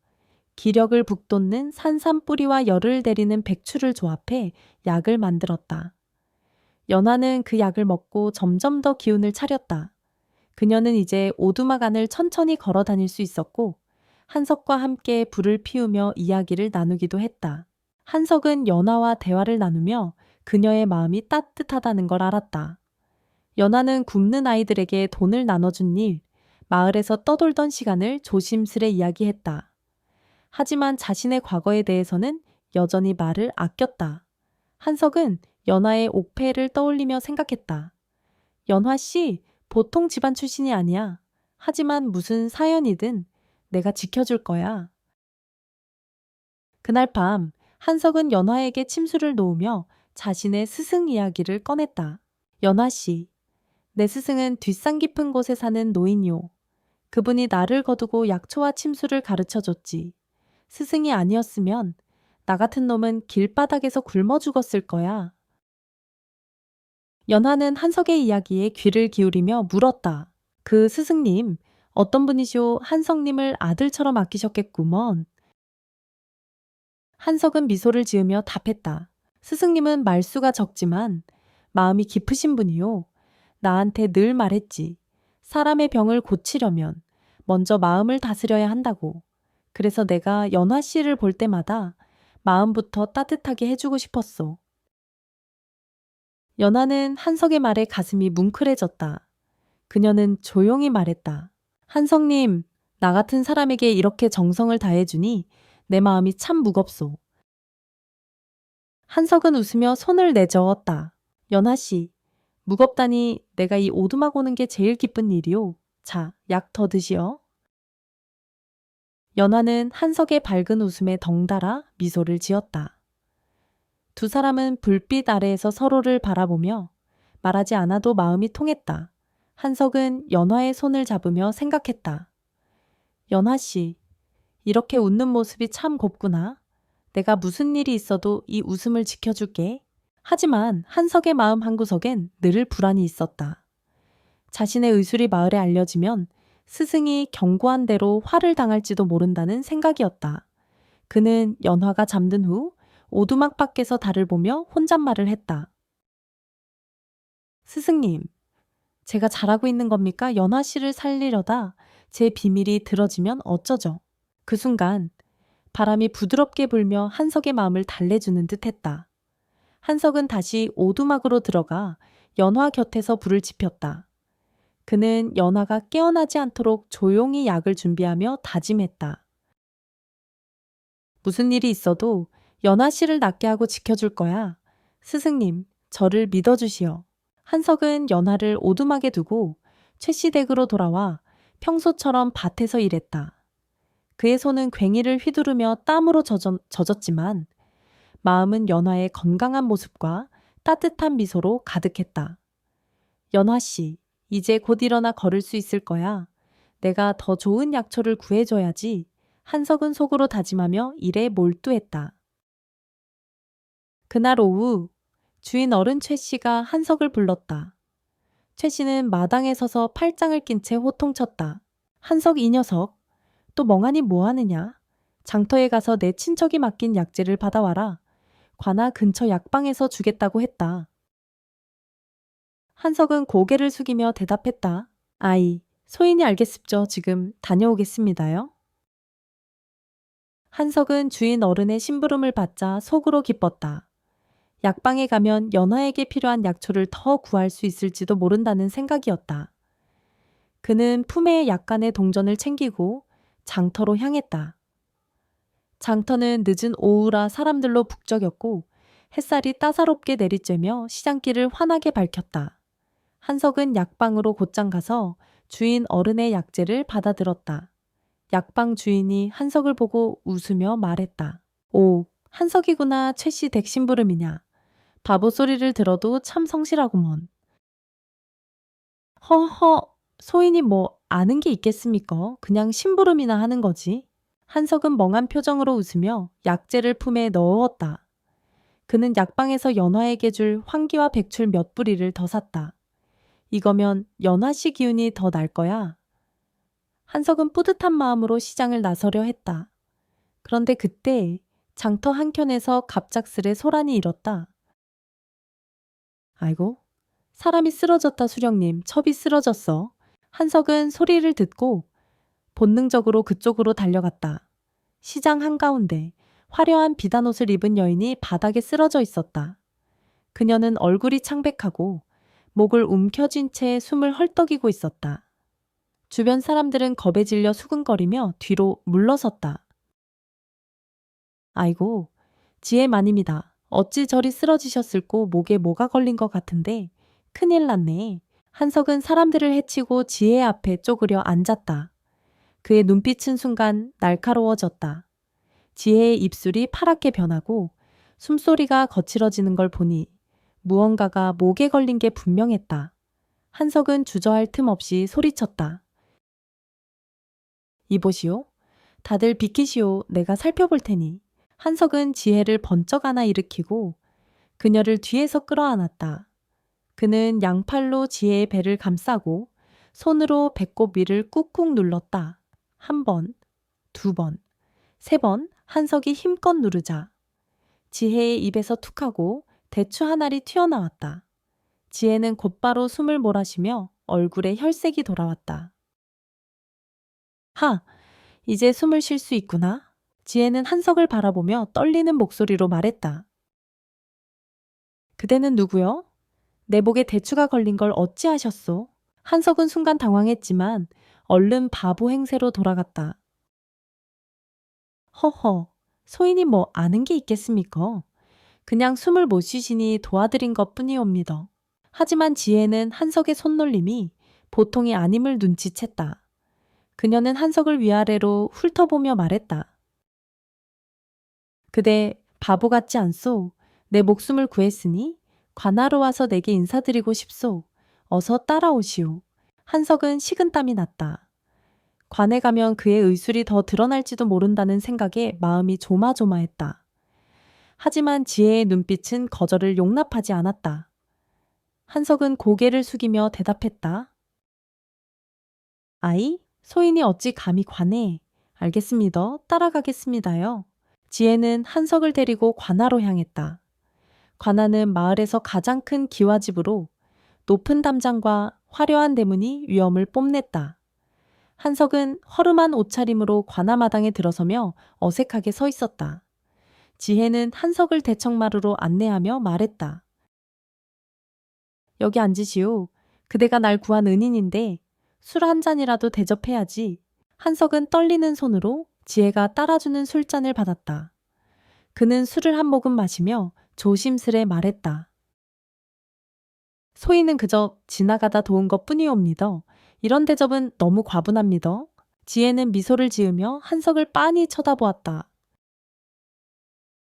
기력을 북돋는 산삼 뿌리와 열을 데리는 백추를 조합해 약을 만들었다. 연화는 그 약을 먹고 점점 더 기운을 차렸다. 그녀는 이제 오두막 안을 천천히 걸어 다닐 수 있었고 한석과 함께 불을 피우며 이야기를 나누기도 했다. 한석은 연화와 대화를 나누며 그녀의 마음이 따뜻하다는 걸 알았다. 연화는 굶는 아이들에게 돈을 나눠준 일, 마을에서 떠돌던 시간을 조심스레 이야기했다. 하지만 자신의 과거에 대해서는 여전히 말을 아꼈다. 한석은 연화의 옥패를 떠올리며 생각했다. 연화 씨, 보통 집안 출신이 아니야. 하지만 무슨 사연이든 내가 지켜줄 거야. 그날 밤, 한석은 연화에게 침수를 놓으며 자신의 스승 이야기를 꺼냈다. 연화 씨, 내 스승은 뒷산 깊은 곳에 사는 노인이오. 그분이 나를 거두고 약초와 침수를 가르쳐 줬지. 스승이 아니었으면 나 같은 놈은 길바닥에서 굶어 죽었을 거야. 연화는 한석의 이야기에 귀를 기울이며 물었다. 그 스승님, 어떤 분이시오? 한석님을 아들처럼 아끼셨겠구먼. 한석은 미소를 지으며 답했다. 스승님은 말수가 적지만 마음이 깊으신 분이요. 나한테 늘 말했지. 사람의 병을 고치려면 먼저 마음을 다스려야 한다고. 그래서 내가 연화 씨를 볼 때마다 마음부터 따뜻하게 해주고 싶었어. 연화는 한석의 말에 가슴이 뭉클해졌다. 그녀는 조용히 말했다. 한석님, 나 같은 사람에게 이렇게 정성을 다해주니 내 마음이 참 무겁소. 한석은 웃으며 손을 내저었다. 연하 씨, 무겁다니 내가 이 오두막 오는 게 제일 기쁜 일이오. 자, 약 더 드시오. 연하는 한석의 밝은 웃음에 덩달아 미소를 지었다. 두 사람은 불빛 아래에서 서로를 바라보며 말하지 않아도 마음이 통했다. 한석은 연화의 손을 잡으며 생각했다. 연화 씨, 이렇게 웃는 모습이 참 곱구나. 내가 무슨 일이 있어도 이 웃음을 지켜줄게. 하지만 한석의 마음 한구석엔 늘 불안이 있었다. 자신의 의술이 마을에 알려지면 스승이 경고한 대로 화를 당할지도 모른다는 생각이었다. 그는 연화가 잠든 후 오두막 밖에서 달을 보며 혼잣말을 했다. 스승님, 제가 잘하고 있는 겁니까? 연화 씨를 살리려다 제 비밀이 들어지면 어쩌죠? 그 순간 바람이 부드럽게 불며 한석의 마음을 달래주는 듯 했다. 한석은 다시 오두막으로 들어가 연화 곁에서 불을 지폈다. 그는 연화가 깨어나지 않도록 조용히 약을 준비하며 다짐했다. 무슨 일이 있어도 연화 씨를 낫게 하고 지켜줄 거야. 스승님, 저를 믿어주시오. 한석은 연화를 오두막에 두고 최씨 댁으로 돌아와 평소처럼 밭에서 일했다. 그의 손은 괭이를 휘두르며 땀으로 젖었지만 마음은 연화의 건강한 모습과 따뜻한 미소로 가득했다. 연화 씨, 이제 곧 일어나 걸을 수 있을 거야. 내가 더 좋은 약초를 구해줘야지. 한석은 속으로 다짐하며 일에 몰두했다. 그날 오후 주인 어른 최 씨가 한석을 불렀다. 최 씨는 마당에 서서 팔짱을 낀 채 호통쳤다. 한석 이 녀석, 또 멍하니 뭐하느냐? 장터에 가서 내 친척이 맡긴 약재를 받아와라. 관아 근처 약방에서 주겠다고 했다. 한석은 고개를 숙이며 대답했다. 아이, 소인이 알겠습죠. 지금 다녀오겠습니다요. 한석은 주인 어른의 심부름을 받자 속으로 기뻤다. 약방에 가면 연화에게 필요한 약초를 더 구할 수 있을지도 모른다는 생각이었다. 그는 품에 약간의 동전을 챙기고 장터로 향했다. 장터는 늦은 오후라 사람들로 북적였고 햇살이 따사롭게 내리쬐며 시장길을 환하게 밝혔다. 한석은 약방으로 곧장 가서 주인 어른의 약재를 받아들었다. 약방 주인이 한석을 보고 웃으며 말했다. 오, 한석이구나. 최씨 댁 심부름이냐. 바보 소리를 들어도 참 성실하구먼. 허허, 소인이 뭐 아는 게 있겠습니까? 그냥 심부름이나 하는 거지. 한석은 멍한 표정으로 웃으며 약재를 품에 넣었다. 그는 약방에서 연화에게 줄 황기와 백출 몇 부리를 더 샀다. 이거면 연화씨 기운이 더 날 거야. 한석은 뿌듯한 마음으로 시장을 나서려 했다. 그런데 그때 장터 한켠에서 갑작스레 소란이 일었다. 아이고, 사람이 쓰러졌다 수령님. 첩이 쓰러졌어. 한석은 소리를 듣고 본능적으로 그쪽으로 달려갔다. 시장 한가운데 화려한 비단옷을 입은 여인이 바닥에 쓰러져 있었다. 그녀는 얼굴이 창백하고 목을 움켜쥔 채 숨을 헐떡이고 있었다. 주변 사람들은 겁에 질려 수근거리며 뒤로 물러섰다. 아이고, 지혜 마님이다. 어찌 저리 쓰러지셨을꼬. 목에 뭐가 걸린 것 같은데 큰일 났네. 한석은 사람들을 해치고 지혜 앞에 쪼그려 앉았다. 그의 눈빛은 순간 날카로워졌다. 지혜의 입술이 파랗게 변하고 숨소리가 거칠어지는 걸 보니 무언가가 목에 걸린 게 분명했다. 한석은 주저할 틈 없이 소리쳤다. 이보시오. 다들 비키시오. 내가 살펴볼 테니. 한석은 지혜를 번쩍 안아 일으키고 그녀를 뒤에서 끌어안았다. 그는 양팔로 지혜의 배를 감싸고 손으로 배꼽 위를 꾹꾹 눌렀다. 한 번, 두 번, 세 번 한석이 힘껏 누르자 지혜의 입에서 툭하고 대추 한 알이 튀어나왔다. 지혜는 곧바로 숨을 몰아쉬며 얼굴에 혈색이 돌아왔다. 하! 이제 숨을 쉴 수 있구나. 지혜는 한석을 바라보며 떨리는 목소리로 말했다. 그대는 누구요? 내 목에 대추가 걸린 걸 어찌하셨소? 한석은 순간 당황했지만 얼른 바보 행세로 돌아갔다. 허허, 소인이 뭐 아는 게 있겠습니까? 그냥 숨을 못 쉬시니 도와드린 것 뿐이옵니다. 하지만 지혜는 한석의 손놀림이 보통이 아님을 눈치챘다. 그녀는 한석을 위아래로 훑어보며 말했다. 그대 바보 같지 않소? 내 목숨을 구했으니 관하로 와서 내게 인사드리고 싶소. 어서 따라오시오. 한석은 식은땀이 났다. 관에 가면 그의 의술이 더 드러날지도 모른다는 생각에 마음이 조마조마했다. 하지만 지혜의 눈빛은 거절을 용납하지 않았다. 한석은 고개를 숙이며 대답했다. 아이, 소인이 어찌 감히 관에. 알겠습니다. 따라가겠습니다요. 지혜는 한석을 데리고 관하로 향했다. 관하는 마을에서 가장 큰 기와집으로 높은 담장과 화려한 대문이 위엄을 뽐냈다. 한석은 허름한 옷차림으로 관하마당에 들어서며 어색하게 서 있었다. 지혜는 한석을 대청마루로 안내하며 말했다. 여기 앉으시오. 그대가 날 구한 은인인데 술 한 잔이라도 대접해야지. 한석은 떨리는 손으로 지혜가 따라주는 술잔을 받았다. 그는 술을 한 모금 마시며 조심스레 말했다. 소인은 그저 지나가다 도운 것 뿐이옵니다. 이런 대접은 너무 과분합니다. 지혜는 미소를 지으며 한석을 빤히 쳐다보았다.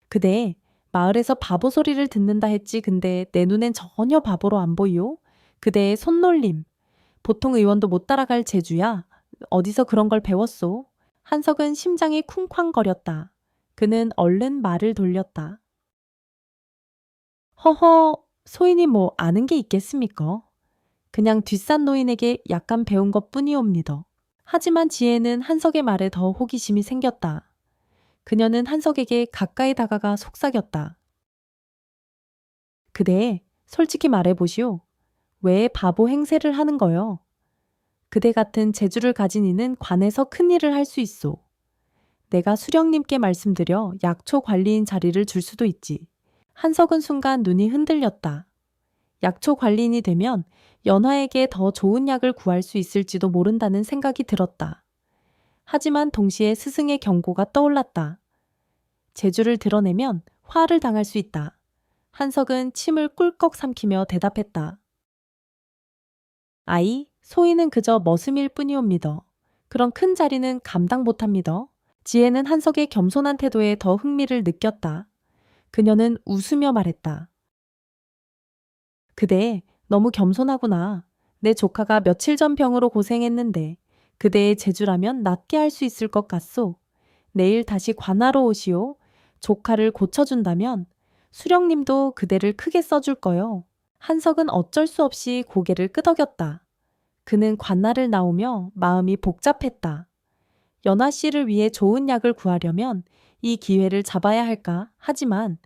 그대 마을에서 바보 소리를 듣는다 했지 근데 내 눈엔 전혀 바보로 안 보이오. 그대의 손놀림. 보통 의원도 못 따라갈 재주야. 어디서 그런 걸 배웠소? 한석은 심장이 쿵쾅거렸다. 그는 얼른 말을 돌렸다. 허허, 소인이 뭐 아는 게 있겠습니까? 그냥 뒷산 노인에게 약간 배운 것 뿐이옵니다. 하지만 지혜는 한석의 말에 더 호기심이 생겼다. 그녀는 한석에게 가까이 다가가 속삭였다. 그대, 솔직히 말해보시오. 왜 바보 행세를 하는 거요? 그대 같은 재주를 가진 이는 관에서 큰 일을 할 수 있소. 내가 수령님께 말씀드려 약초 관리인 자리를 줄 수도 있지. 한석은 순간 눈이 흔들렸다. 약초 관리인이 되면 연화에게 더 좋은 약을 구할 수 있을지도 모른다는 생각이 들었다. 하지만 동시에 스승의 경고가 떠올랐다. 재주를 드러내면 화를 당할 수 있다. 한석은 침을 꿀꺽 삼키며 대답했다. 아이, 소인은 그저 머슴일 뿐이옵니다. 그런 큰 자리는 감당 못합니다. 지혜는 한석의 겸손한 태도에 더 흥미를 느꼈다. 그녀는 웃으며 말했다. 그대 너무 겸손하구나. 내 조카가 며칠 전 병으로 고생했는데 그대의 재주라면 낫게 할 수 있을 것 같소. 내일 다시 관하러 오시오. 조카를 고쳐준다면 수령님도 그대를 크게 써줄 거요. 한석은 어쩔 수 없이 고개를 끄덕였다. 그는 관나를 나오며 마음이 복잡했다. 연화 씨를 위해 좋은 약을 구하려면 이 기회를 잡아야 할까? 하지만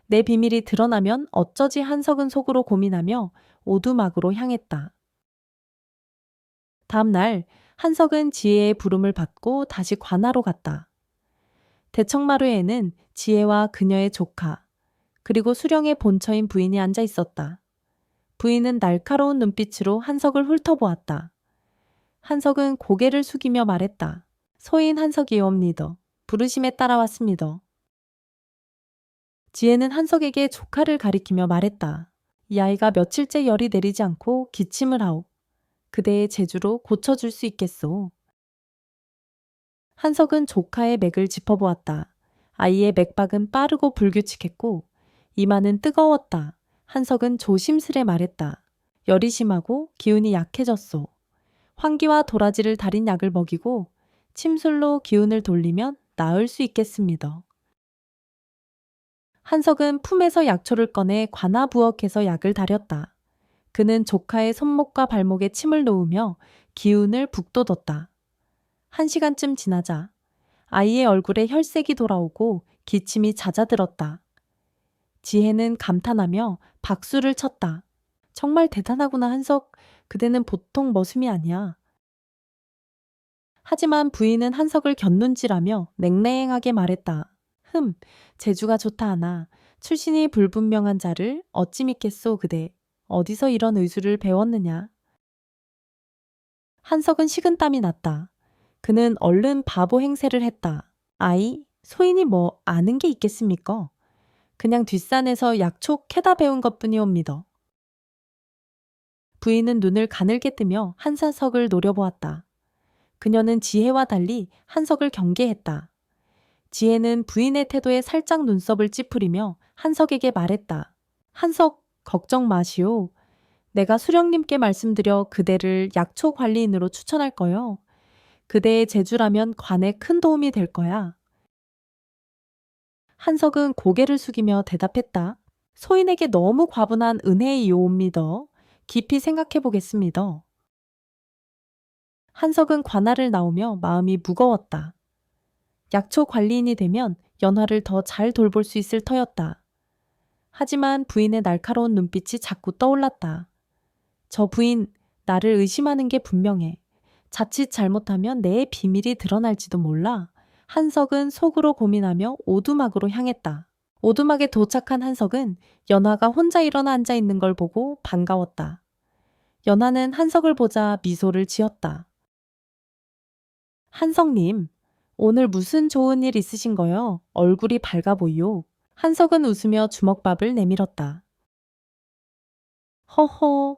내 비밀이 드러나면 어쩌지 한석은 속으로 고민하며 오두막으로 향했다. 다음 날 한석은 지혜의 부름을 받고 다시 관하로 갔다. 대청마루에는 지혜와 그녀의 조카, 그리고 수령의 본처인 부인이 앉아 있었다. 부인은 날카로운 눈빛으로 한석을 훑어보았다. 한석은 고개를 숙이며 말했다. 소인 한석이옵니다. 부르심에 따라왔습니다. 지혜는 한석에게 조카를 가리키며 말했다. 이 아이가 며칠째 열이 내리지 않고 기침을 하오. 그대의 재주로 고쳐줄 수 있겠소. 한석은 조카의 맥을 짚어보았다. 아이의 맥박은 빠르고 불규칙했고 이마는 뜨거웠다. 한석은 조심스레 말했다. 열이 심하고 기운이 약해졌소. 환기와 도라지를 달인 약을 먹이고 침술로 기운을 돌리면 나을 수 있겠습니다. 한석은 품에서 약초를 꺼내 관아 부엌에서 약을 다렸다. 그는 조카의 손목과 발목에 침을 놓으며 기운을 북돋웠다. 1시간쯤 지나자 아이의 얼굴에 혈색이 돌아오고 기침이 잦아들었다. 지혜는 감탄하며 박수를 쳤다. 정말 대단하구나 한석. 그대는 보통 머슴이 아니야. 하지만 부인은 한석을 곁눈질하며 냉랭하게 말했다. 재주가 좋다 하나 출신이 불분명한 자를 어찌 믿겠소 그대. 어디서 이런 의술을 배웠느냐. 한석은 식은땀이 났다. 그는 얼른 바보 행세를 했다. 아이, 소인이 뭐 아는 게 있겠습니까? 그냥 뒷산에서 약초 캐다 배운 것뿐이옵니다. 부인은 눈을 가늘게 뜨며 한석을 노려보았다. 그녀는 지혜와 달리 한석을 경계했다. 지혜는 부인의 태도에 살짝 눈썹을 찌푸리며 한석에게 말했다. 한석, 걱정 마시오. 내가 수령님께 말씀드려 그대를 약초 관리인으로 추천할 거요. 그대의 재주라면 관에 큰 도움이 될 거야. 한석은 고개를 숙이며 대답했다. 소인에게 너무 과분한 은혜이옵니다. 깊이 생각해 보겠습니다. 한석은 관아를 나오며 마음이 무거웠다. 약초 관리인이 되면 연화를 더 잘 돌볼 수 있을 터였다. 하지만 부인의 날카로운 눈빛이 자꾸 떠올랐다. 저 부인, 나를 의심하는 게 분명해. 자칫 잘못하면 내 비밀이 드러날지도 몰라. 한석은 속으로 고민하며 오두막으로 향했다. 오두막에 도착한 한석은 연화가 혼자 일어나 앉아 있는 걸 보고 반가웠다. 연화는 한석을 보자 미소를 지었다. 한석님, 오늘 무슨 좋은 일 있으신 거요? 얼굴이 밝아 보이오. 한석은 웃으며 주먹밥을 내밀었다. 허허,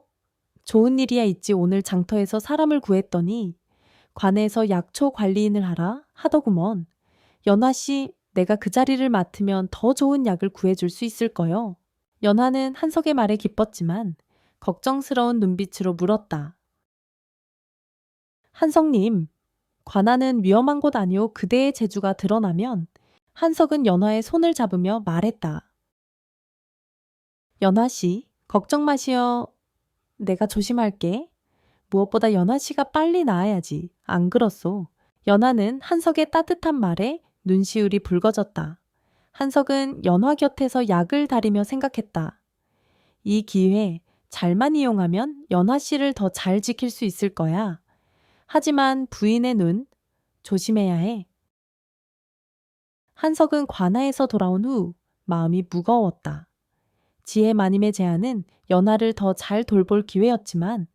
좋은 일이야 있지. 오늘 장터에서 사람을 구했더니 관에서 약초 관리인을 하라 하더구먼. 연화씨, 내가 그 자리를 맡으면 더 좋은 약을 구해줄 수 있을 거요. 연화는 한석의 말에 기뻤지만 걱정스러운 눈빛으로 물었다. 한석님, 관아는 위험한 곳 아니오. 그대의 재주가 드러나면. 한석은 연화의 손을 잡으며 말했다. 연화씨, 걱정 마시어. 내가 조심할게. 무엇보다 연화씨가 빨리 나아야지. 안 그렇소. 연화는 한석의 따뜻한 말에 눈시울이 붉어졌다. 한석은 연화 곁에서 약을 다리며 생각했다. 이 기회 잘만 이용하면 연화씨를 더 잘 지킬 수 있을 거야. 하지만 부인의 눈 조심해야 해. 한석은 관아에서 돌아온 후 마음이 무거웠다. 지혜 마님의 제안은 연화를 더 잘 돌볼 기회였지만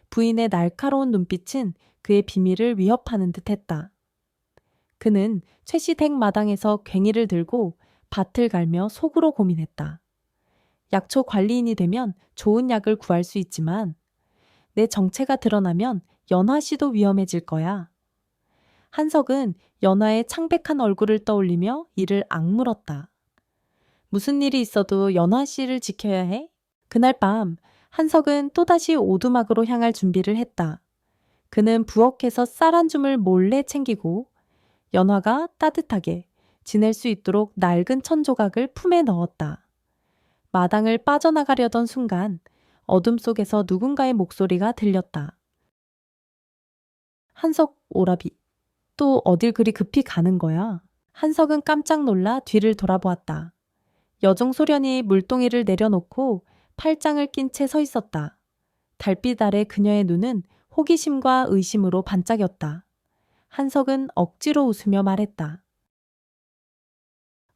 부인의 날카로운 눈빛은 그의 비밀을 위협하는 듯했다. 그는 최시댁 마당에서 괭이를 들고 밭을 갈며 속으로 고민했다. 약초 관리인이 되면 좋은 약을 구할 수 있지만 내 정체가 드러나면 연화씨도 위험해질 거야. 한석은 연화의 창백한 얼굴을 떠올리며 이를 악물었다. 무슨 일이 있어도 연화씨를 지켜야 해? 그날 밤 한석은 또다시 오두막으로 향할 준비를 했다. 그는 부엌에서 쌀 한 줌을 몰래 챙기고 연화가 따뜻하게 지낼 수 있도록 낡은 천조각을 품에 넣었다. 마당을 빠져나가려던 순간 어둠 속에서 누군가의 목소리가 들렸다. 한석 오라비, 또 어딜 그리 급히 가는 거야? 한석은 깜짝 놀라 뒤를 돌아보았다. 여종 소련이 물동이를 내려놓고 팔짱을 낀 채 서 있었다. 달빛 아래 그녀의 눈은 호기심과 의심으로 반짝였다. 한석은 억지로 웃으며 말했다.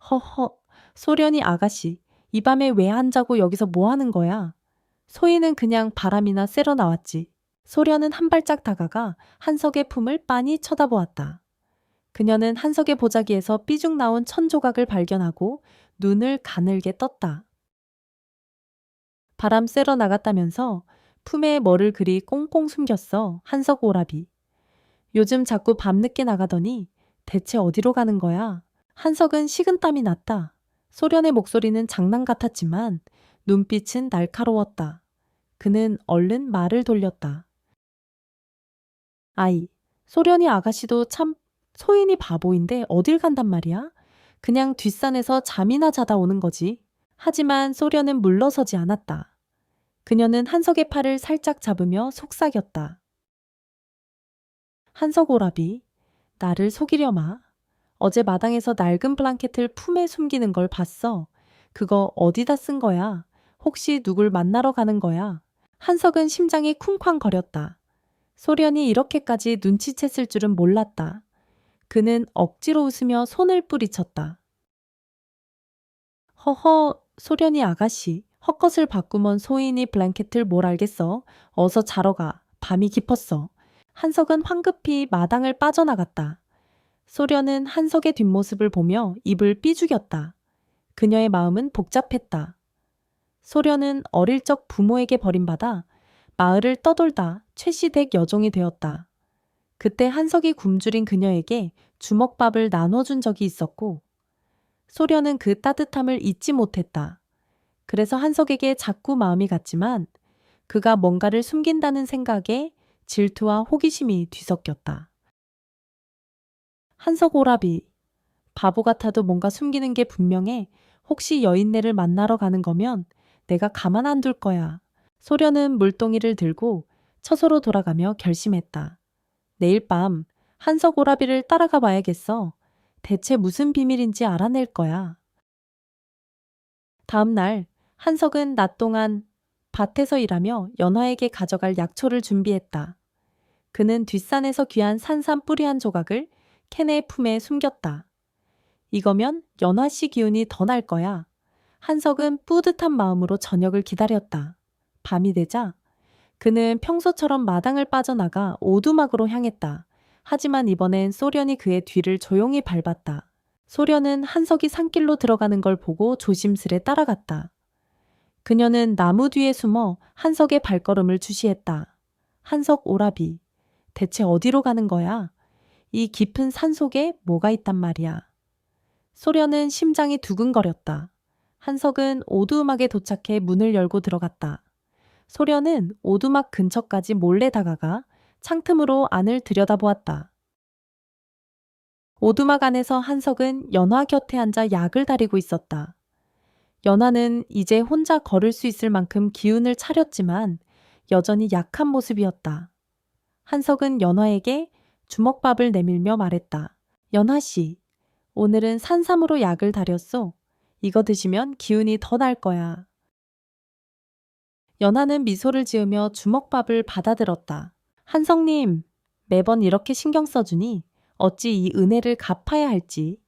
허허, 소련이 아가씨, 이 밤에 왜 안 자고 여기서 뭐 하는 거야? 소희는 그냥 바람이나 쐬러 나왔지. 소련은 한 발짝 다가가 한석의 품을 빤히 쳐다보았다. 그녀는 한석의 보자기에서 삐죽 나온 천조각을 발견하고 눈을 가늘게 떴다. 바람 쐬러 나갔다면서 품에 뭐를 그리 꽁꽁 숨겼어, 한석 오라비. 요즘 자꾸 밤늦게 나가더니 대체 어디로 가는 거야? 한석은 식은땀이 났다. 소련의 목소리는 장난 같았지만 눈빛은 날카로웠다. 그는 얼른 말을 돌렸다. 아이, 소련이 아가씨도 참 소인이 바보인데 어딜 간단 말이야? 그냥 뒷산에서 잠이나 자다 오는 거지. 하지만 소련은 물러서지 않았다. 그녀는 한석의 팔을 살짝 잡으며 속삭였다. 한석 오라비, 나를 속이려마. 어제 마당에서 낡은 블랑켓을 품에 숨기는 걸 봤어. 그거 어디다 쓴 거야? 혹시 누굴 만나러 가는 거야? 한석은 심장이 쿵쾅거렸다. 소련이 이렇게까지 눈치챘을 줄은 몰랐다. 그는 억지로 웃으며 손을 뿌리쳤다. 허허, 소련이 아가씨. 헛것을 바꾸면 소인이 블랑켓을 뭘 알겠어. 어서 자러 가. 밤이 깊었어. 한석은 황급히 마당을 빠져나갔다. 소련은 한석의 뒷모습을 보며 입을 삐죽였다. 그녀의 마음은 복잡했다. 소련은 어릴 적 부모에게 버림받아 마을을 떠돌다 최시댁 여종이 되었다. 그때 한석이 굶주린 그녀에게 주먹밥을 나눠준 적이 있었고 소련은 그 따뜻함을 잊지 못했다. 그래서 한석에게 자꾸 마음이 갔지만 그가 뭔가를 숨긴다는 생각에 질투와 호기심이 뒤섞였다. 한석 오라비, 바보 같아도 뭔가 숨기는 게 분명해. 혹시 여인네를 만나러 가는 거면 내가 가만 안 둘 거야. 소련은 물동이를 들고 처소로 돌아가며 결심했다. 내일 밤 한석 오라비를 따라가 봐야겠어. 대체 무슨 비밀인지 알아낼 거야. 다음 날 한석은 낮 동안 밭에서 일하며 연화에게 가져갈 약초를 준비했다. 그는 뒷산에서 귀한 산삼 뿌리 한 조각을 캔의 품에 숨겼다. 이거면 연화씨 기운이 더 날 거야. 한석은 뿌듯한 마음으로 저녁을 기다렸다. 밤이 되자 그는 평소처럼 마당을 빠져나가 오두막으로 향했다. 하지만 이번엔 소련이 그의 뒤를 조용히 밟았다. 소련은 한석이 산길로 들어가는 걸 보고 조심스레 따라갔다. 그녀는 나무 뒤에 숨어 한석의 발걸음을 주시했다. 한석 오라비, 대체 어디로 가는 거야? 이 깊은 산 속에 뭐가 있단 말이야. 소련은 심장이 두근거렸다. 한석은 오두막에 도착해 문을 열고 들어갔다. 소련은 오두막 근처까지 몰래 다가가 창틈으로 안을 들여다보았다. 오두막 안에서 한석은 연화 곁에 앉아 약을 다리고 있었다. 연화는 이제 혼자 걸을 수 있을 만큼 기운을 차렸지만 여전히 약한 모습이었다. 한석은 연화에게 주먹밥을 내밀며 말했다. 연화씨, 오늘은 산삼으로 약을 다렸소. 이거 드시면 기운이 더 날 거야. 연하는 미소를 지으며 주먹밥을 받아들었다. 한석님, 매번 이렇게 신경 써주니 어찌 이 은혜를 갚아야 할지.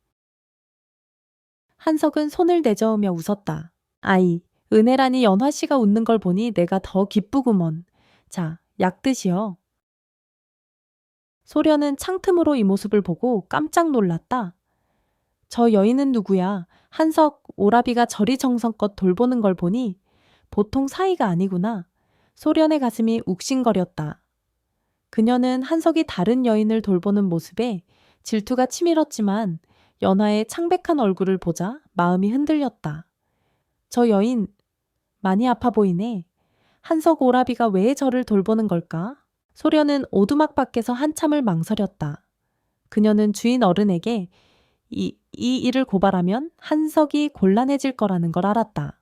한석은 손을 내저으며 웃었다. 아이, 은혜라니 연화씨가 웃는 걸 보니 내가 더 기쁘구먼. 자, 약 드시오. 소련은 창틈으로 이 모습을 보고 깜짝 놀랐다. 저 여인은 누구야? 한석 오라비가 저리 정성껏 돌보는 걸 보니 보통 사이가 아니구나. 소련의 가슴이 욱신거렸다. 그녀는 한석이 다른 여인을 돌보는 모습에 질투가 치밀었지만 연하의 창백한 얼굴을 보자 마음이 흔들렸다. 저 여인 많이 아파 보이네. 한석 오라비가 왜 저를 돌보는 걸까? 소련은 오두막 밖에서 한참을 망설였다. 그녀는 주인 어른에게 이 일을 고발하면 한석이 곤란해질 거라는 걸 알았다.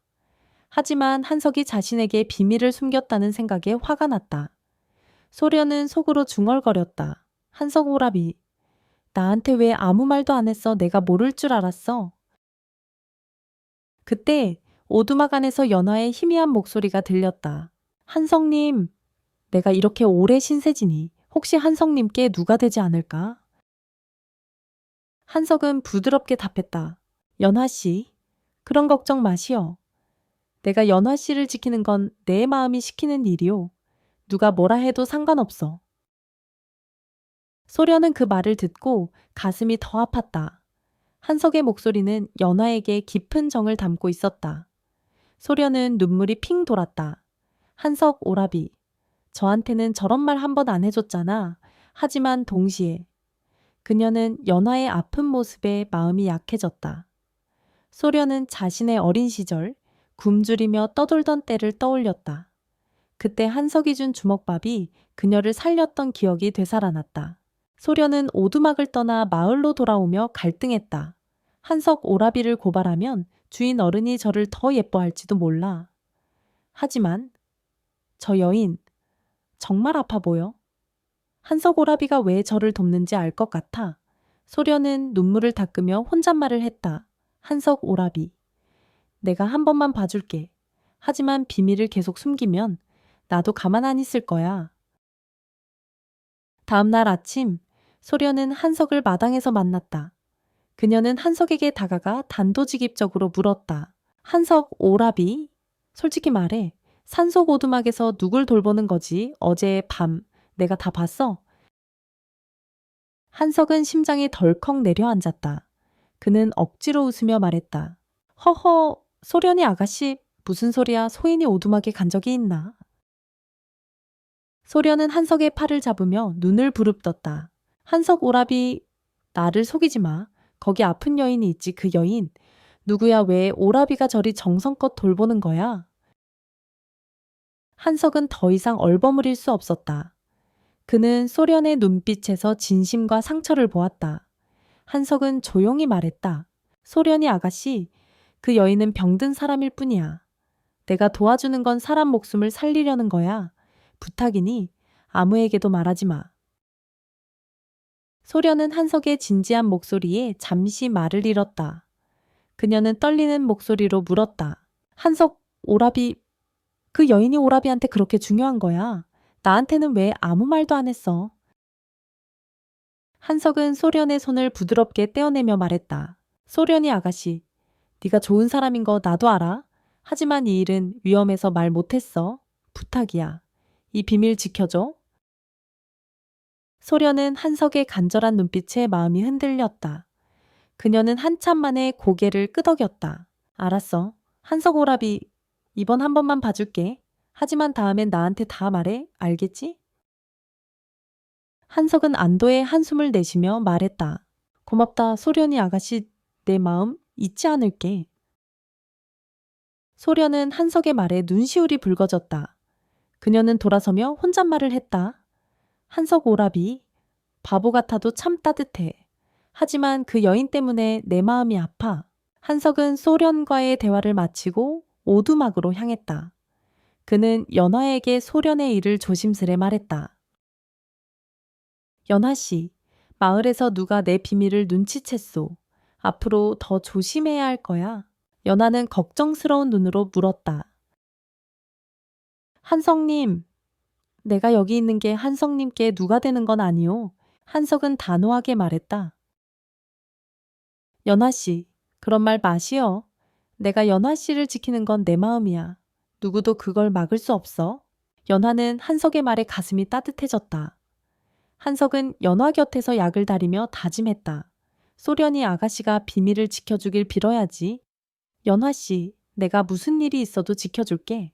하지만 한석이 자신에게 비밀을 숨겼다는 생각에 화가 났다. 소련은 속으로 중얼거렸다. 한석 오라비, 나한테 왜 아무 말도 안 했어? 내가 모를 줄 알았어. 그때 오두막 안에서 연화의 희미한 목소리가 들렸다. 한석님, 내가 이렇게 오래 신세지니 혹시 한석님께 누가 되지 않을까? 한석은 부드럽게 답했다. 연화 씨, 그런 걱정 마시오. 내가 연화 씨를 지키는 건 내 마음이 시키는 일이오. 누가 뭐라 해도 상관없어. 소련은 그 말을 듣고 가슴이 더 아팠다. 한석의 목소리는 연화에게 깊은 정을 담고 있었다. 소련은 눈물이 핑 돌았다. 한석 오라비, 저한테는 저런 말 한 번 안 해줬잖아. 하지만 동시에 그녀는 연화의 아픈 모습에 마음이 약해졌다. 소련은 자신의 어린 시절 굶주리며 떠돌던 때를 떠올렸다. 그때 한석이 준 주먹밥이 그녀를 살렸던 기억이 되살아났다. 소련은 오두막을 떠나 마을로 돌아오며 갈등했다. 한석 오라비를 고발하면 주인 어른이 저를 더 예뻐할지도 몰라. 하지만 저 여인 정말 아파 보여. 한석 오라비가 왜 저를 돕는지 알 것 같아. 소련은 눈물을 닦으며 혼잣말을 했다. 한석 오라비, 내가 한 번만 봐줄게. 하지만 비밀을 계속 숨기면 나도 가만 안 있을 거야. 다음 날 아침, 소련은 한석을 마당에서 만났다. 그녀는 한석에게 다가가 단도직입적으로 물었다. 한석 오라비, 솔직히 말해. 산속 오두막에서 누굴 돌보는 거지? 어제 밤 내가 다 봤어. 한석은 심장이 덜컥 내려앉았다. 그는 억지로 웃으며 말했다. 허허, 소련이 아가씨, 무슨 소리야. 소인이 오두막에 간 적이 있나? 소련은 한석의 팔을 잡으며 눈을 부릅떴다. 한석 오라비, 나를 속이지 마. 거기 아픈 여인이 있지. 그 여인. 누구야? 왜 오라비가 저리 정성껏 돌보는 거야? 한석은 더 이상 얼버무릴 수 없었다. 그는 소련의 눈빛에서 진심과 상처를 보았다. 한석은 조용히 말했다. 소련이 아가씨, 그 여인은 병든 사람일 뿐이야. 내가 도와주는 건 사람 목숨을 살리려는 거야. 부탁이니 아무에게도 말하지 마. 소련은 한석의 진지한 목소리에 잠시 말을 잃었다. 그녀는 떨리는 목소리로 물었다. 한석, 오라비, 그 여인이 오라비한테 그렇게 중요한 거야. 나한테는 왜 아무 말도 안 했어? 한석은 소련의 손을 부드럽게 떼어내며 말했다. 소련이 아가씨, 네가 좋은 사람인 거 나도 알아. 하지만 이 일은 위험해서 말 못했어. 부탁이야. 이 비밀 지켜줘. 소련은 한석의 간절한 눈빛에 마음이 흔들렸다. 그녀는 한참 만에 고개를 끄덕였다. 알았어. 한석 오라비, 이번 한 번만 봐줄게. 하지만 다음엔 나한테 다 말해. 알겠지? 한석은 안도의 한숨을 내쉬며 말했다. 고맙다, 소련이 아가씨. 내 마음 잊지 않을게. 소련은 한석의 말에 눈시울이 붉어졌다. 그녀는 돌아서며 혼잣말을 했다. 한석 오라비, 바보 같아도 참 따뜻해. 하지만 그 여인 때문에 내 마음이 아파. 한석은 소련과의 대화를 마치고 오두막으로 향했다. 그는 연화에게 소련의 일을 조심스레 말했다. 연화 씨, 마을에서 누가 내 비밀을 눈치챘소. 앞으로 더 조심해야 할 거야. 연화는 걱정스러운 눈으로 물었다. 한석님, 내가 여기 있는 게 한석님께 누가 되는 건 아니오. 한석은 단호하게 말했다. 연화 씨, 그런 말 마시오. 내가 연화 씨를 지키는 건 내 마음이야. 누구도 그걸 막을 수 없어. 연화는 한석의 말에 가슴이 따뜻해졌다. 한석은 연화 곁에서 약을 다리며 다짐했다. 소련이 아가씨가 비밀을 지켜주길 빌어야지. 연화 씨, 내가 무슨 일이 있어도 지켜줄게.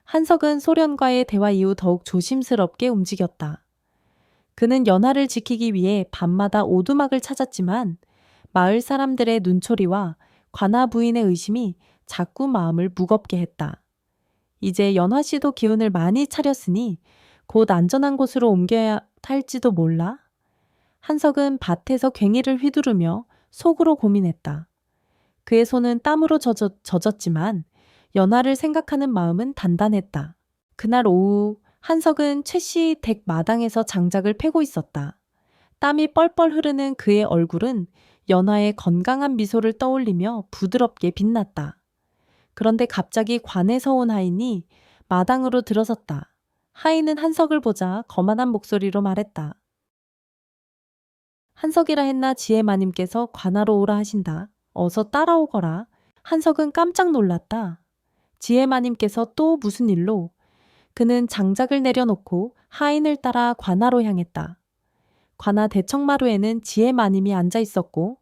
한석은 소련과의 대화 이후 더욱 조심스럽게 움직였다. 그는 연화를 지키기 위해 밤마다 오두막을 찾았지만 마을 사람들의 눈초리와 관아 부인의 의심이 자꾸 마음을 무겁게 했다. 이제 연화 씨도 기운을 많이 차렸으니 곧 안전한 곳으로 옮겨야 할지도 몰라. 한석은 밭에서 괭이를 휘두르며 속으로 고민했다. 그의 손은 땀으로 젖었지만 연화를 생각하는 마음은 단단했다. 그날 오후 한석은 최씨 댁 마당에서 장작을 패고 있었다. 땀이 뻘뻘 흐르는 그의 얼굴은 연화의 건강한 미소를 떠올리며 부드럽게 빛났다. 그런데 갑자기 관에서 온 하인이 마당으로 들어섰다. 하인은 한석을 보자 거만한 목소리로 말했다. 한석이라 했나 지혜마님께서 관하로 오라 하신다. 어서 따라오거라. 한석은 깜짝 놀랐다. 지혜마님께서 또 무슨 일로? 그는 장작을 내려놓고 하인을 따라 관하로 향했다. 관하 대청마루에는 지혜마님이 앉아 있었고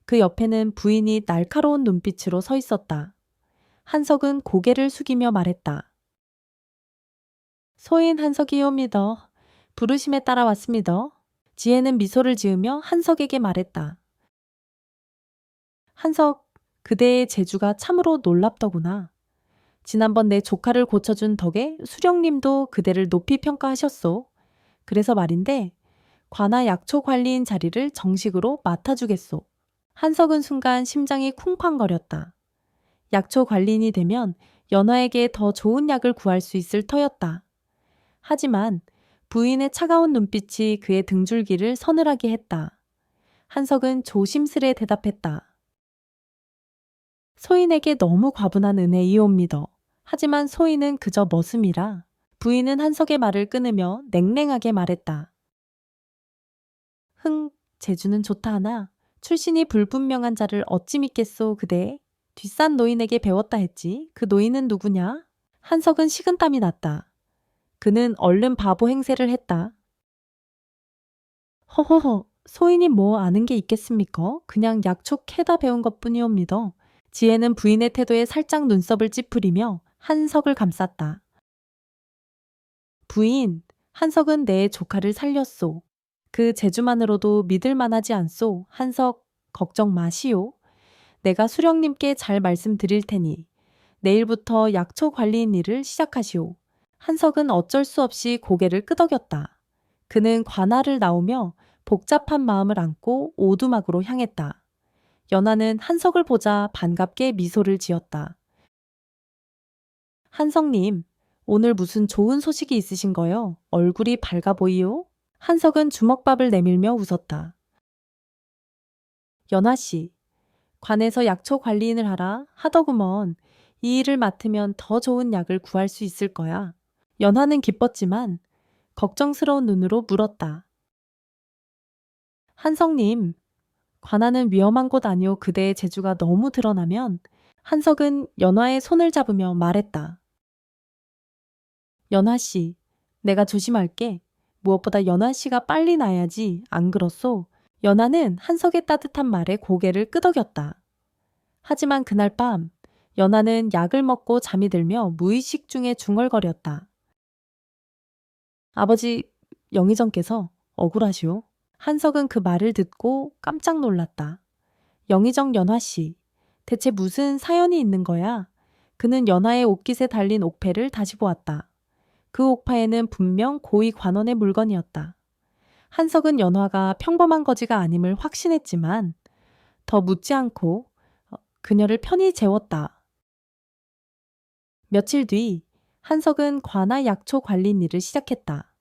그 옆에는 부인이 날카로운 눈빛으로 서 있었다. 한석은 고개를 숙이며 말했다. 소인 한석이옵니다. 부르심에 따라왔습니다. 지혜는 미소를 지으며 한석에게 말했다. 한석, 그대의 재주가 참으로 놀랍더구나. 지난번 내 조카를 고쳐준 덕에 수령님도 그대를 높이 평가하셨소. 그래서 말인데 관아 약초 관리인 자리를 정식으로 맡아주겠소. 한석은 순간 심장이 쿵쾅거렸다. 약초 관리인이 되면 연화에게 더 좋은 약을 구할 수 있을 터였다. 하지만 부인의 차가운 눈빛이 그의 등줄기를 서늘하게 했다. 한석은 조심스레 대답했다. 소인에게 너무 과분한 은혜이옵니다. 하지만 소인은 그저 머슴이라. 부인은 한석의 말을 끊으며 냉랭하게 말했다. 재주는 좋다 하나 출신이 불분명한 자를 어찌 믿겠소 그대. 뒷산 노인에게 배웠다 했지. 그 노인은 누구냐? 한석은 식은땀이 났다. 그는 얼른 바보 행세를 했다. 허허허, 소인이 뭐 아는 게 있겠습니까? 그냥 약초 캐다 배운 것뿐이옵니다. 지혜는 부인의 태도에 살짝 눈썹을 찌푸리며 한석을 감쌌다. 부인, 한석은 내 조카를 살렸소. 그 재주만으로도 믿을 만하지 않소. 한석, 걱정 마시오. 내가 수령님께 잘 말씀드릴 테니 내일부터 약초 관리인 일을 시작하시오. 한석은 어쩔 수 없이 고개를 끄덕였다. 그는 관아를 나오며 복잡한 마음을 안고 오두막으로 향했다. 연하는 한석을 보자 반갑게 미소를 지었다. 한석님, 오늘 무슨 좋은 소식이 있으신 거요? 얼굴이 밝아 보이요? 한석은 주먹밥을 내밀며 웃었다. 연하씨, 관에서 약초 관리인을 하라 하더구먼. 이 일을 맡으면 더 좋은 약을 구할 수 있을 거야. 연하는 기뻤지만 걱정스러운 눈으로 물었다. 한석님, 관아는 위험한 곳 아니오. 그대의 재주가 너무 드러나면. 한석은 연화의 손을 잡으며 말했다. 연화씨, 내가 조심할게. 무엇보다 연화씨가 빨리 나야지. 안 그렇소? 연화는 한석의 따뜻한 말에 고개를 끄덕였다. 하지만 그날 밤 연화는 약을 먹고 잠이 들며 무의식 중에 중얼거렸다. 아버지, 영의정께서 억울하시오. 한석은 그 말을 듣고 깜짝 놀랐다. 영의정 연화씨, 대체 무슨 사연이 있는 거야? 그는 연화의 옷깃에 달린 옥패를 다시 보았다. 그 옥파에는 분명 고위 관원의 물건이었다. 한석은 연화가 평범한 거지가 아님을 확신했지만 더 묻지 않고 그녀를 편히 재웠다. 며칠 뒤 한석은 관아 약초 관리인 일을 시작했다.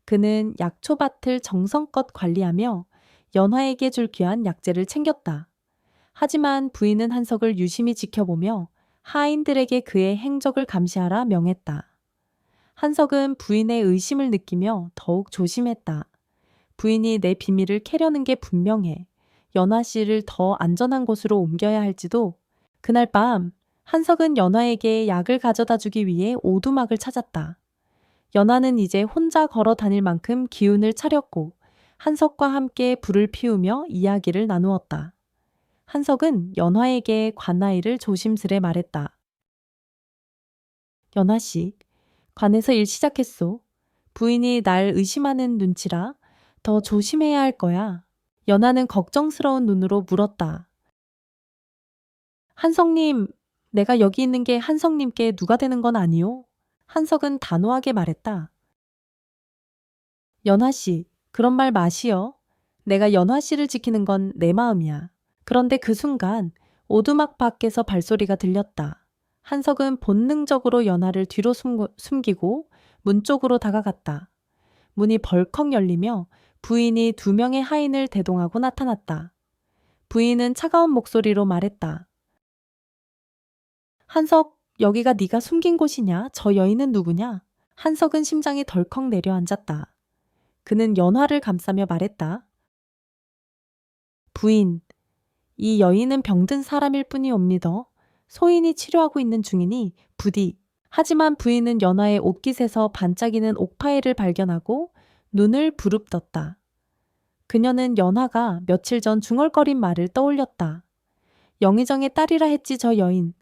그는 약초밭을 정성껏 관리하며 연화에게 줄 귀한 약재를 챙겼다. 하지만 부인은 한석을 유심히 지켜보며 하인들에게 그의 행적을 감시하라 명했다. 한석은 부인의 의심을 느끼며 더욱 조심했다. 부인이 내 비밀을 캐려는 게 분명해. 연화 씨를 더 안전한 곳으로 옮겨야 할지도. 그날 밤 한석은 연화에게 약을 가져다 주기 위해 오두막을 찾았다. 연화는 이제 혼자 걸어 다닐 만큼 기운을 차렸고 한석과 함께 불을 피우며 이야기를 나누었다. 한석은 연화에게 관아이를 조심스레 말했다. 연화 씨, 관에서 일 시작했소. 부인이 날 의심하는 눈치라 더 조심해야 할 거야. 연하는 걱정스러운 눈으로 물었다. 한석님, 내가 여기 있는 게 한석님께 누가 되는 건 아니오? 한석은 단호하게 말했다. 연하 씨, 그런 말 마시오. 내가 연화 씨를 지키는 건 내 마음이야. 그런데 그 순간 오두막 밖에서 발소리가 들렸다. 한석은 본능적으로 연하를 뒤로 숨기고 문 쪽으로 다가갔다. 문이 벌컥 열리며 부인이 2명의 하인을 대동하고 나타났다. 부인은 차가운 목소리로 말했다. 한석, 여기가 네가 숨긴 곳이냐? 저 여인은 누구냐? 한석은 심장이 덜컥 내려앉았다. 그는 연화를 감싸며 말했다. 부인, 이 여인은 병든 사람일 뿐이옵니다. 소인이 치료하고 있는 중이니 부디. 하지만 부인은 연화의 옷깃에서 반짝이는 옥파이를 발견하고 눈을 부릅떴다. 그녀는 연화가 며칠 전 중얼거린 말을 떠올렸다. 영의정의 딸이라 했지 저 여인.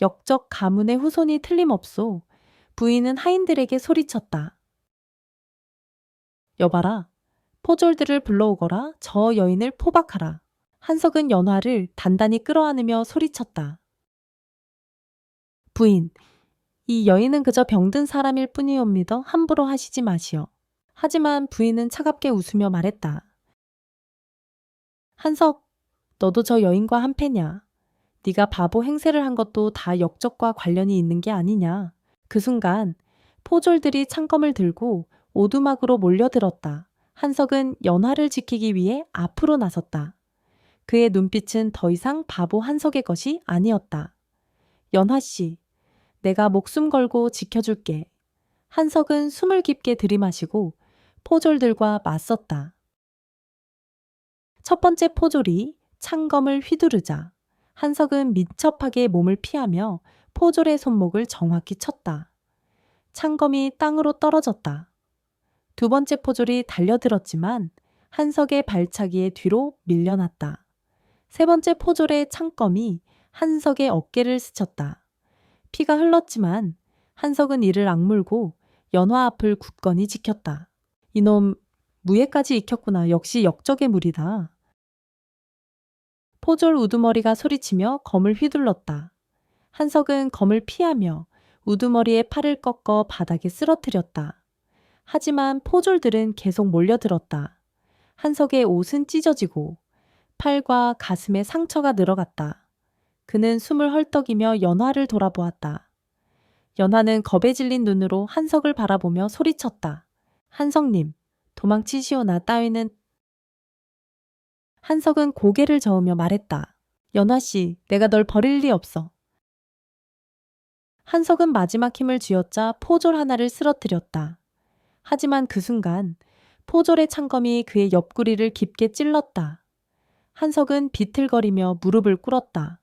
역적 가문의 후손이 틀림없소. 부인은 하인들에게 소리쳤다. 여봐라. 포졸들을 불러오거라. 저 여인을 포박하라. 한석은 연화를 단단히 끌어안으며 소리쳤다. 부인, 이 여인은 그저 병든 사람일 뿐이옵니다. 함부로 하시지 마시오. 하지만 부인은 차갑게 웃으며 말했다. 한석, 너도 저 여인과 한패냐? 네가 바보 행세를 한 것도 다 역적과 관련이 있는 게 아니냐? 그 순간 포졸들이 창검을 들고 오두막으로 몰려들었다. 한석은 연화를 지키기 위해 앞으로 나섰다. 그의 눈빛은 더 이상 바보 한석의 것이 아니었다. 연화 씨, 내가 목숨 걸고 지켜줄게. 한석은 숨을 깊게 들이마시고 포졸들과 맞섰다. 첫 번째 포졸이 창검을 휘두르자 한석은 민첩하게 몸을 피하며 포졸의 손목을 정확히 쳤다. 창검이 땅으로 떨어졌다. 두 번째 포졸이 달려들었지만 한석의 발차기에 뒤로 밀려났다. 세 번째 포졸의 창검이 한석의 어깨를 스쳤다. 피가 흘렀지만 한석은 이를 악물고 연화 앞을 굳건히 지켰다. 이놈 무예까지 익혔구나. 역시 역적의 무리다. 포졸 우두머리가 소리치며 검을 휘둘렀다. 한석은 검을 피하며 우두머리에 팔을 꺾어 바닥에 쓰러뜨렸다. 하지만 포졸들은 계속 몰려들었다. 한석의 옷은 찢어지고 팔과 가슴에 상처가 늘어갔다. 그는 숨을 헐떡이며 연화를 돌아보았다. 연화는 겁에 질린 눈으로 한석을 바라보며 소리쳤다. 한석님, 도망치시오. 나 따위는. 한석은 고개를 저으며 말했다. 연화씨, 내가 널 버릴 리 없어. 한석은 마지막 힘을 쥐어짜 포졸 하나를 쓰러뜨렸다. 하지만 그 순간 포졸의 창검이 그의 옆구리를 깊게 찔렀다. 한석은 비틀거리며 무릎을 꿇었다.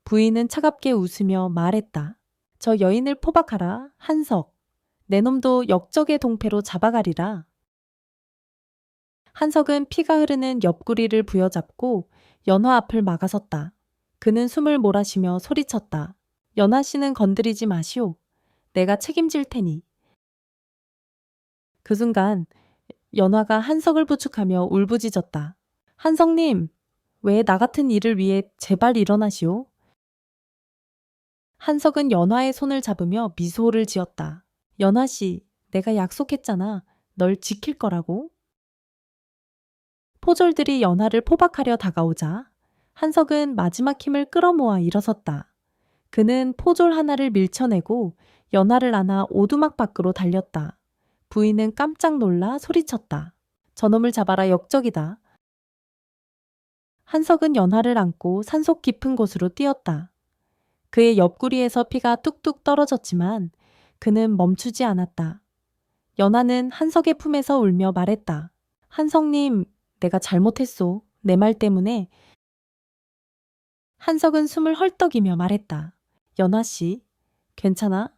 부인은 차갑게 웃으며 말했다. 저 여인을 포박하라, 한석. 내 놈도 역적의 동패로 잡아가리라. 한석은 피가 흐르는 옆구리를 부여잡고 연화 앞을 막아섰다. 그는 숨을 몰아쉬며 소리쳤다. 연화 씨는 건드리지 마시오. 내가 책임질 테니. 그 순간 연화가 한석을 부축하며 울부짖었다. 한석님, 왜 나 같은 일을 위해 제발 일어나시오. 한석은 연화의 손을 잡으며 미소를 지었다. 연화 씨, 내가 약속했잖아. 널 지킬 거라고. 포졸들이 연화를 포박하려 다가오자 한석은 마지막 힘을 끌어모아 일어섰다. 그는 포졸 하나를 밀쳐내고 연화를 안아 오두막 밖으로 달렸다. 부인은 깜짝 놀라 소리쳤다. 저놈을 잡아라, 역적이다. 한석은 연화를 안고 산속 깊은 곳으로 뛰었다. 그의 옆구리에서 피가 뚝뚝 떨어졌지만 그는 멈추지 않았다. 연화는 한석의 품에서 울며 말했다. 한석님, 내가 잘못했소. 내 말 때문에. 한석은 숨을 헐떡이며 말했다. 연화 씨, 괜찮아?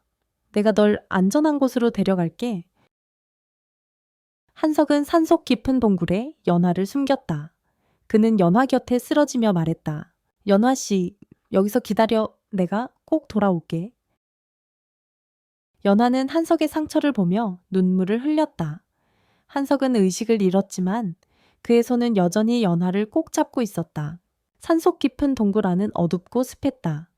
내가 널 안전한 곳으로 데려갈게. 한석은 산속 깊은 동굴에 연화를 숨겼다. 그는 연화 곁에 쓰러지며 말했다. 연화 씨, 여기서 기다려. 내가 꼭 돌아올게. 연화는 한석의 상처를 보며 눈물을 흘렸다. 한석은 의식을 잃었지만 그의 손은 여전히 연화를 꼭 잡고 있었다. 산속 깊은 동굴 안은 어둡고 습했다.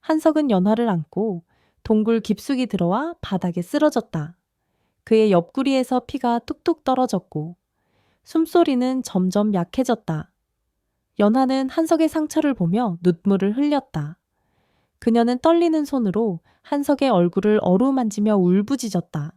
한석은 연화를 안고 동굴 깊숙이 들어와 바닥에 쓰러졌다. 그의 옆구리에서 피가 뚝뚝 떨어졌고 숨소리는 점점 약해졌다. 연화는 한석의 상처를 보며 눈물을 흘렸다. 그녀는 떨리는 손으로 한석의 얼굴을 어루만지며 울부짖었다.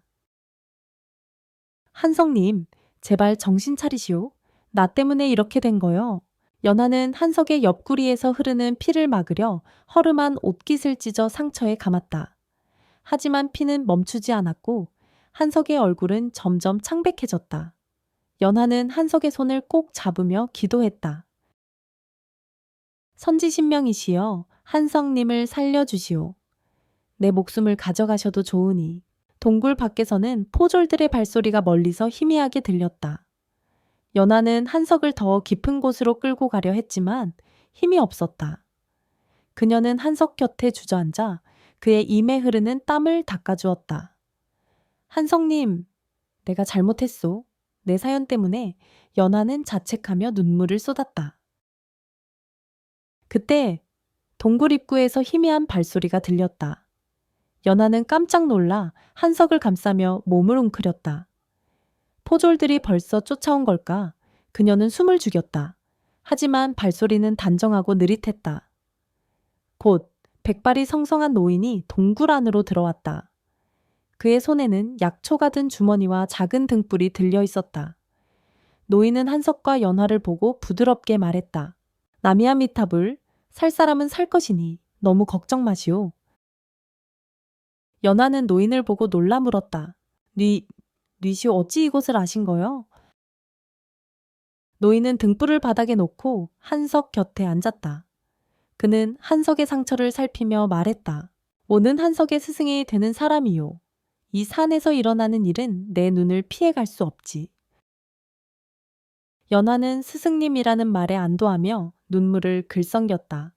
한석님, 제발 정신 차리시오. 나 때문에 이렇게 된 거요. 연하는 한석의 옆구리에서 흐르는 피를 막으려 허름한 옷깃을 찢어 상처에 감았다. 하지만 피는 멈추지 않았고 한석의 얼굴은 점점 창백해졌다. 연하는 한석의 손을 꼭 잡으며 기도했다. 선지신명이시여, 한석님을 살려주시오. 내 목숨을 가져가셔도 좋으니. 동굴 밖에서는 포졸들의 발소리가 멀리서 희미하게 들렸다. 연하는 한석을 더 깊은 곳으로 끌고 가려 했지만 힘이 없었다. 그녀는 한석 곁에 주저앉아 그의 임에 흐르는 땀을 닦아주었다. 한석님, 내가 잘못했소. 내 사연 때문에 연하는 자책하며 눈물을 쏟았다. 그때 동굴 입구에서 희미한 발소리가 들렸다. 연하는 깜짝 놀라 한석을 감싸며 몸을 웅크렸다. 포졸들이 벌써 쫓아온 걸까? 그녀는 숨을 죽였다. 하지만 발소리는 단정하고 느릿했다. 곧 백발이 성성한 노인이 동굴 안으로 들어왔다. 그의 손에는 약초가 든 주머니와 작은 등불이 들려 있었다. 노인은 한석과 연하를 보고 부드럽게 말했다. 나미아미타불, 살 사람은 살 것이니 너무 걱정 마시오. 연하는 노인을 보고 놀라 물었다. 뉘시오 어찌 이곳을 아신 거요? 노인은 등불을 바닥에 놓고 한석 곁에 앉았다. 그는 한석의 상처를 살피며 말했다. 오는 한석의 스승이 되는 사람이요. 이 산에서 일어나는 일은 내 눈을 피해갈 수 없지. 연하는 스승님이라는 말에 안도하며 눈물을 글썽겼다.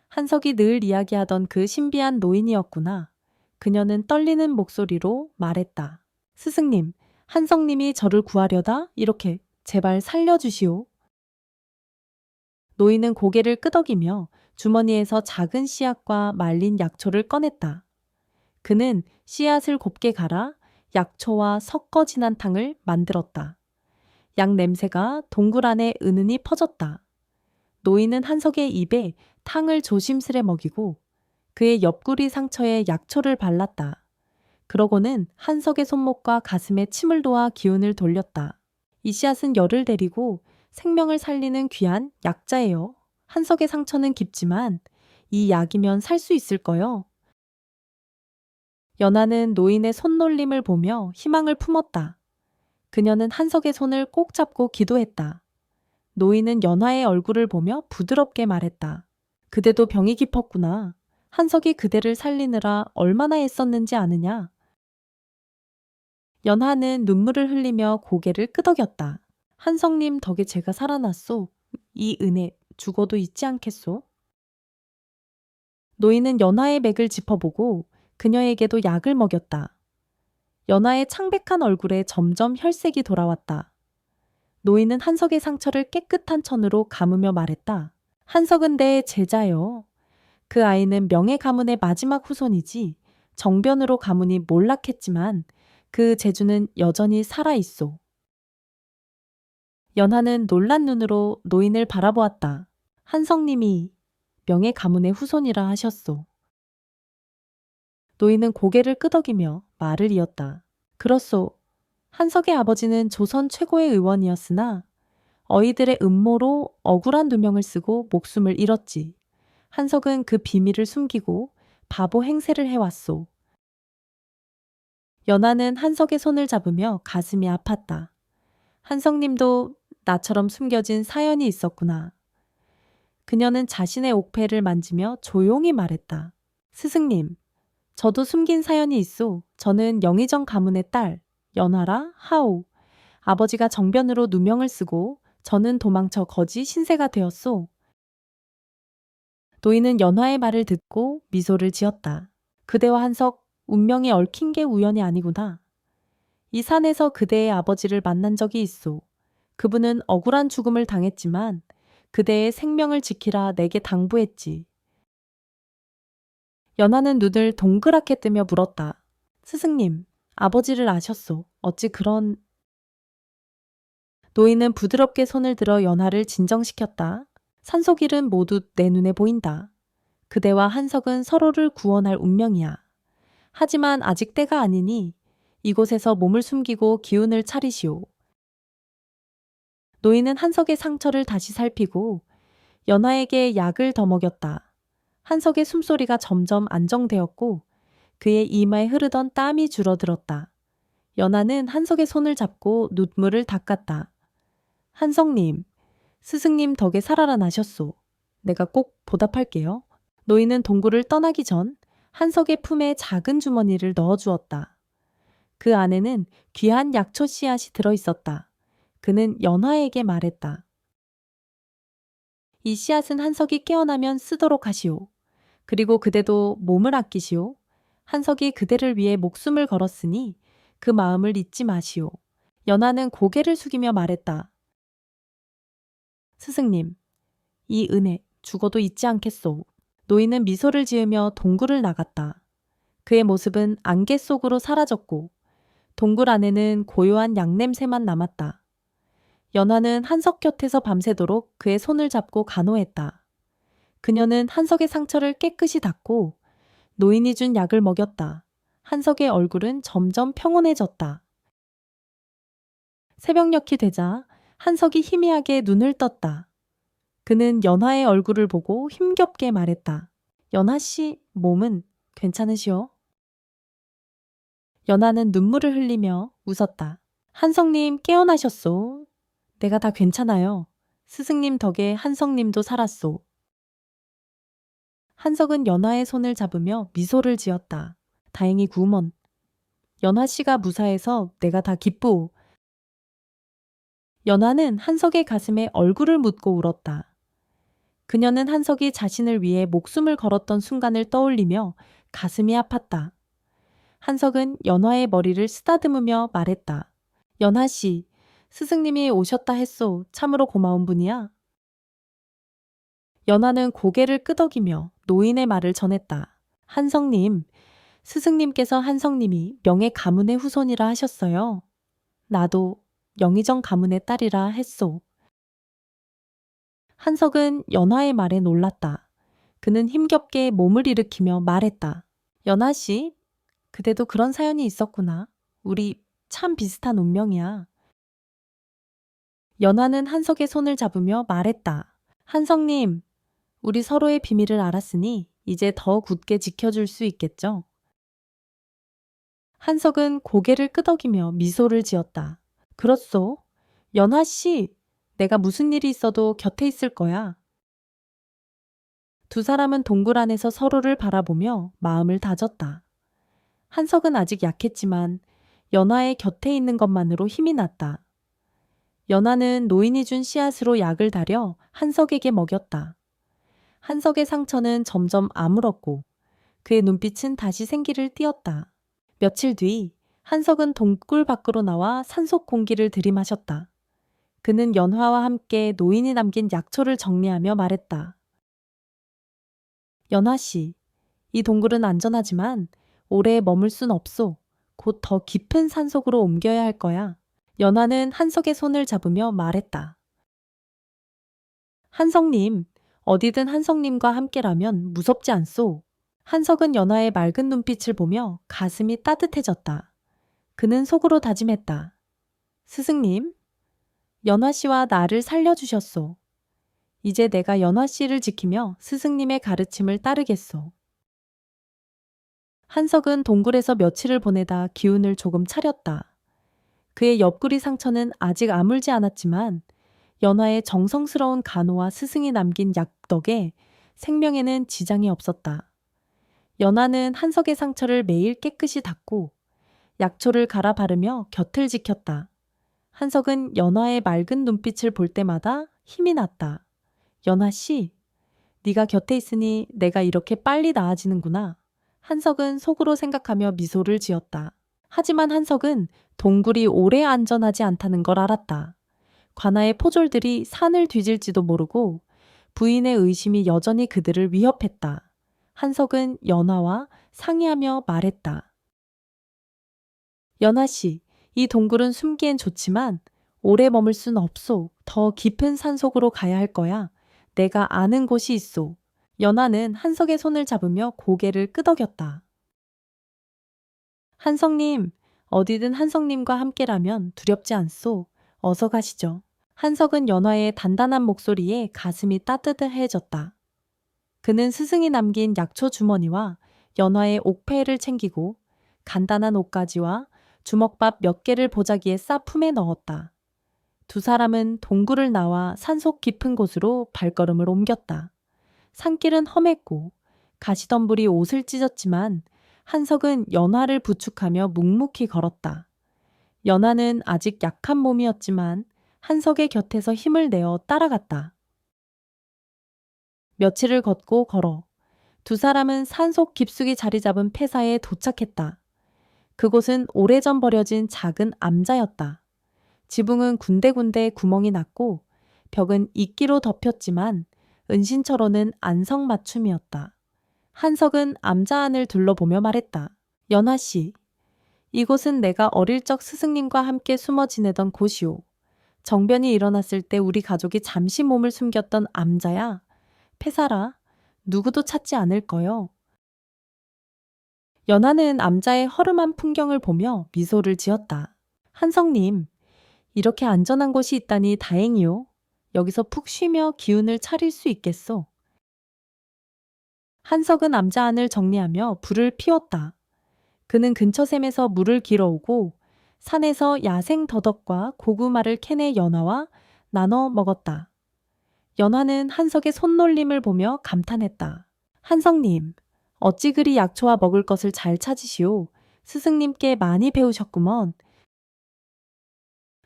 한석이 늘 이야기하던 그 신비한 노인이었구나. 그녀는 떨리는 목소리로 말했다. 스승님, 한석님이 저를 구하려다 이렇게 제발 살려주시오. 노인은 고개를 끄덕이며 주머니에서 작은 씨앗과 말린 약초를 꺼냈다. 그는 씨앗을 곱게 갈아 약초와 섞어 진한 탕을 만들었다. 약 냄새가 동굴 안에 은은히 퍼졌다. 노인은 한석의 입에 탕을 조심스레 먹이고 그의 옆구리 상처에 약초를 발랐다. 그러고는 한석의 손목과 가슴에 침을 놓아 기운을 돌렸다. 이 씨앗은 열을 데리고 생명을 살리는 귀한 약자예요. 한석의 상처는 깊지만 이 약이면 살 수 있을 거요. 연하는 노인의 손놀림을 보며 희망을 품었다. 그녀는 한석의 손을 꼭 잡고 기도했다. 노인은 연하의 얼굴을 보며 부드럽게 말했다. 그대도 병이 깊었구나. 한석이 그대를 살리느라 얼마나 애썼는지 아느냐. 연하는 눈물을 흘리며 고개를 끄덕였다. 한석님 덕에 제가 살아났소. 이 은혜 죽어도 잊지 않겠소. 노인은 연하의 맥을 짚어보고 그녀에게도 약을 먹였다. 연하의 창백한 얼굴에 점점 혈색이 돌아왔다. 노인은 한석의 상처를 깨끗한 천으로 감으며 말했다. 한석은 내 제자요. 그 아이는 명예 가문의 마지막 후손이지 정변으로 가문이 몰락했지만 그 재주는 여전히 살아있소. 연하는 놀란 눈으로 노인을 바라보았다. 한석님이 명예 가문의 후손이라 하셨소. 노인은 고개를 끄덕이며 말을 이었다. 그렇소. 한석의 아버지는 조선 최고의 의원이었으나 어이들의 음모로 억울한 누명을 쓰고 목숨을 잃었지. 한석은 그 비밀을 숨기고 바보 행세를 해왔소. 연하는 한석의 손을 잡으며 가슴이 아팠다. 한석님도 나처럼 숨겨진 사연이 있었구나. 그녀는 자신의 옥패를 만지며 조용히 말했다. 스승님, 저도 숨긴 사연이 있소. 저는 영의정 가문의 딸, 연하라 하오. 아버지가 정변으로 누명을 쓰고 저는 도망쳐 거지 신세가 되었소. 노인은 연하의 말을 듣고 미소를 지었다. 그대와 한석, 운명이 얽힌 게 우연이 아니구나. 이 산에서 그대의 아버지를 만난 적이 있소. 그분은 억울한 죽음을 당했지만 그대의 생명을 지키라 내게 당부했지. 연하는 눈을 동그랗게 뜨며 물었다. 스승님, 아버지를 아셨소. 어찌 그런... 노인은 부드럽게 손을 들어 연하를 진정시켰다. 산속일은 모두 내 눈에 보인다. 그대와 한석은 서로를 구원할 운명이야. 하지만 아직 때가 아니니 이곳에서 몸을 숨기고 기운을 차리시오. 노인은 한석의 상처를 다시 살피고 연하에게 약을 더 먹였다. 한석의 숨소리가 점점 안정되었고 그의 이마에 흐르던 땀이 줄어들었다. 연하는 한석의 손을 잡고 눈물을 닦았다. 한석님, 스승님 덕에 살아나셨소. 내가 꼭 보답할게요. 노인은 동굴을 떠나기 전 한석의 품에 작은 주머니를 넣어주었다. 그 안에는 귀한 약초 씨앗이 들어있었다. 그는 연하에게 말했다. 이 씨앗은 한석이 깨어나면 쓰도록 하시오. 그리고 그대도 몸을 아끼시오. 한석이 그대를 위해 목숨을 걸었으니 그 마음을 잊지 마시오. 연하는 고개를 숙이며 말했다. 스승님, 이 은혜 죽어도 잊지 않겠소. 노인은 미소를 지으며 동굴을 나갔다. 그의 모습은 안개 속으로 사라졌고 동굴 안에는 고요한 약냄새만 남았다. 연하는 한석 곁에서 밤새도록 그의 손을 잡고 간호했다. 그녀는 한석의 상처를 깨끗이 닦고 노인이 준 약을 먹였다. 한석의 얼굴은 점점 평온해졌다. 새벽녘이 되자 한석이 희미하게 눈을 떴다. 그는 연하의 얼굴을 보고 힘겹게 말했다. 연하 씨, 몸은 괜찮으시오? 연하는 눈물을 흘리며 웃었다. 한석님 깨어나셨소. 내가 다 괜찮아요. 스승님 덕에 한석님도 살았소. 한석은 연하의 손을 잡으며 미소를 지었다. 다행히 구먼. 연하 씨가 무사해서 내가 다 기쁘오. 연하는 한석의 가슴에 얼굴을 묻고 울었다. 그녀는 한석이 자신을 위해 목숨을 걸었던 순간을 떠올리며 가슴이 아팠다. 한석은 연하의 머리를 쓰다듬으며 말했다. 연하 씨, 스승님이 오셨다 했소. 참으로 고마운 분이야. 연하는 고개를 끄덕이며 노인의 말을 전했다. 한석님, 스승님께서 한석님이 명예 가문의 후손이라 하셨어요. 나도 영의정 가문의 딸이라 했소. 한석은 연하의 말에 놀랐다. 그는 힘겹게 몸을 일으키며 말했다. 연하 씨, 그대도 그런 사연이 있었구나. 우리 참 비슷한 운명이야. 연하는 한석의 손을 잡으며 말했다. 한석님, 우리 서로의 비밀을 알았으니 이제 더 굳게 지켜줄 수 있겠죠? 한석은 고개를 끄덕이며 미소를 지었다. 그렇소. 연하 씨, 내가 무슨 일이 있어도 곁에 있을 거야. 두 사람은 동굴 안에서 서로를 바라보며 마음을 다졌다. 한석은 아직 약했지만 연하의 곁에 있는 것만으로 힘이 났다. 연하는 노인이 준 씨앗으로 약을 다려 한석에게 먹였다. 한석의 상처는 점점 아물었고 그의 눈빛은 다시 생기를 띠었다. 며칠 뒤 한석은 동굴 밖으로 나와 산속 공기를 들이마셨다. 그는 연화와 함께 노인이 남긴 약초를 정리하며 말했다. 연화 씨, 이 동굴은 안전하지만 오래 머물 순 없소. 곧 더 깊은 산속으로 옮겨야 할 거야. 연화는 한석의 손을 잡으며 말했다. 한석님, 어디든 한석님과 함께라면 무섭지 않소. 한석은 연하의 맑은 눈빛을 보며 가슴이 따뜻해졌다. 그는 속으로 다짐했다. 스승님, 연화 씨와 나를 살려주셨소. 이제 내가 연화 씨를 지키며 스승님의 가르침을 따르겠소. 한석은 동굴에서 며칠을 보내다 기운을 조금 차렸다. 그의 옆구리 상처는 아직 아물지 않았지만 연화의 정성스러운 간호와 스승이 남긴 약 덕에 생명에는 지장이 없었다. 연화는 한석의 상처를 매일 깨끗이 닦고 약초를 갈아 바르며 곁을 지켰다. 한석은 연화의 맑은 눈빛을 볼 때마다 힘이 났다. 연화 씨, 네가 곁에 있으니 내가 이렇게 빨리 나아지는구나. 한석은 속으로 생각하며 미소를 지었다. 하지만 한석은 동굴이 오래 안전하지 않다는 걸 알았다. 관아의 포졸들이 산을 뒤질지도 모르고 부인의 의심이 여전히 그들을 위협했다. 한석은 연하와 상의하며 말했다. 연하 씨, 이 동굴은 숨기엔 좋지만 오래 머물 순 없소. 더 깊은 산속으로 가야 할 거야. 내가 아는 곳이 있소. 연하는 한석의 손을 잡으며 고개를 끄덕였다. 한석님, 어디든 한석님과 함께라면 두렵지 않소. 어서 가시죠. 한석은 연화의 단단한 목소리에 가슴이 따뜻해졌다. 그는 스승이 남긴 약초 주머니와 연화의 옥패를 챙기고 간단한 옷가지와 주먹밥 몇 개를 보자기에 싸 품에 넣었다. 두 사람은 동굴을 나와 산속 깊은 곳으로 발걸음을 옮겼다. 산길은 험했고 가시덤불이 옷을 찢었지만 한석은 연화를 부축하며 묵묵히 걸었다. 연화는 아직 약한 몸이었지만 한석의 곁에서 힘을 내어 따라갔다. 며칠을 걷고 걸어 두 사람은 산속 깊숙이 자리 잡은 폐사에 도착했다. 그곳은 오래전 버려진 작은 암자였다. 지붕은 군데군데 구멍이 났고 벽은 이끼로 덮였지만 은신처로는 안성맞춤이었다. 한석은 암자 안을 둘러보며 말했다. 연화 씨, 이곳은 내가 어릴 적 스승님과 함께 숨어 지내던 곳이오. 정변이 일어났을 때 우리 가족이 잠시 몸을 숨겼던 암자야. 폐사라, 누구도 찾지 않을 거요. 연하는 암자의 허름한 풍경을 보며 미소를 지었다. 한성님, 이렇게 안전한 곳이 있다니 다행이요. 여기서 푹 쉬며 기운을 차릴 수 있겠소. 한석은 암자 안을 정리하며 불을 피웠다. 그는 근처 샘에서 물을 길어오고 산에서 야생 더덕과 고구마를 캐내 연화와 나눠 먹었다. 연화는 한석의 손놀림을 보며 감탄했다. 한석님, 어찌 그리 약초와 먹을 것을 잘 찾으시오. 스승님께 많이 배우셨구먼.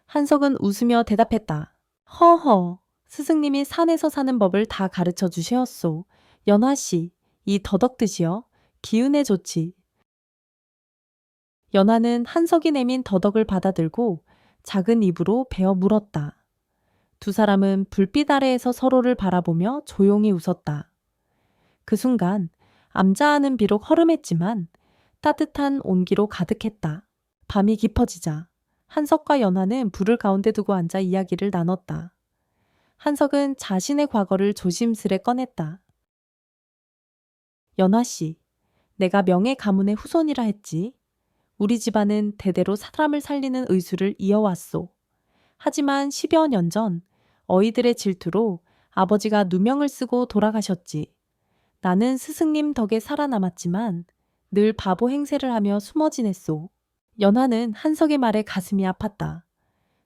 한석은 웃으며 대답했다. 허허, 스승님이 산에서 사는 법을 다 가르쳐 주시었소. 연화씨, 이 더덕 드시어. 기운에 좋지. 연화는 한석이 내민 더덕을 받아들고 작은 입으로 베어 물었다. 두 사람은 불빛 아래에서 서로를 바라보며 조용히 웃었다. 그 순간 암자 안은 비록 허름했지만 따뜻한 온기로 가득했다. 밤이 깊어지자 한석과 연화는 불을 가운데 두고 앉아 이야기를 나눴다. 한석은 자신의 과거를 조심스레 꺼냈다. 연화씨, 내가 명예 가문의 후손이라 했지. 우리 집안은 대대로 사람을 살리는 의술을 이어왔소. 하지만 10여 년 전 어이들의 질투로 아버지가 누명을 쓰고 돌아가셨지. 나는 스승님 덕에 살아남았지만 늘 바보 행세를 하며 숨어 지냈소. 연하는 한석의 말에 가슴이 아팠다.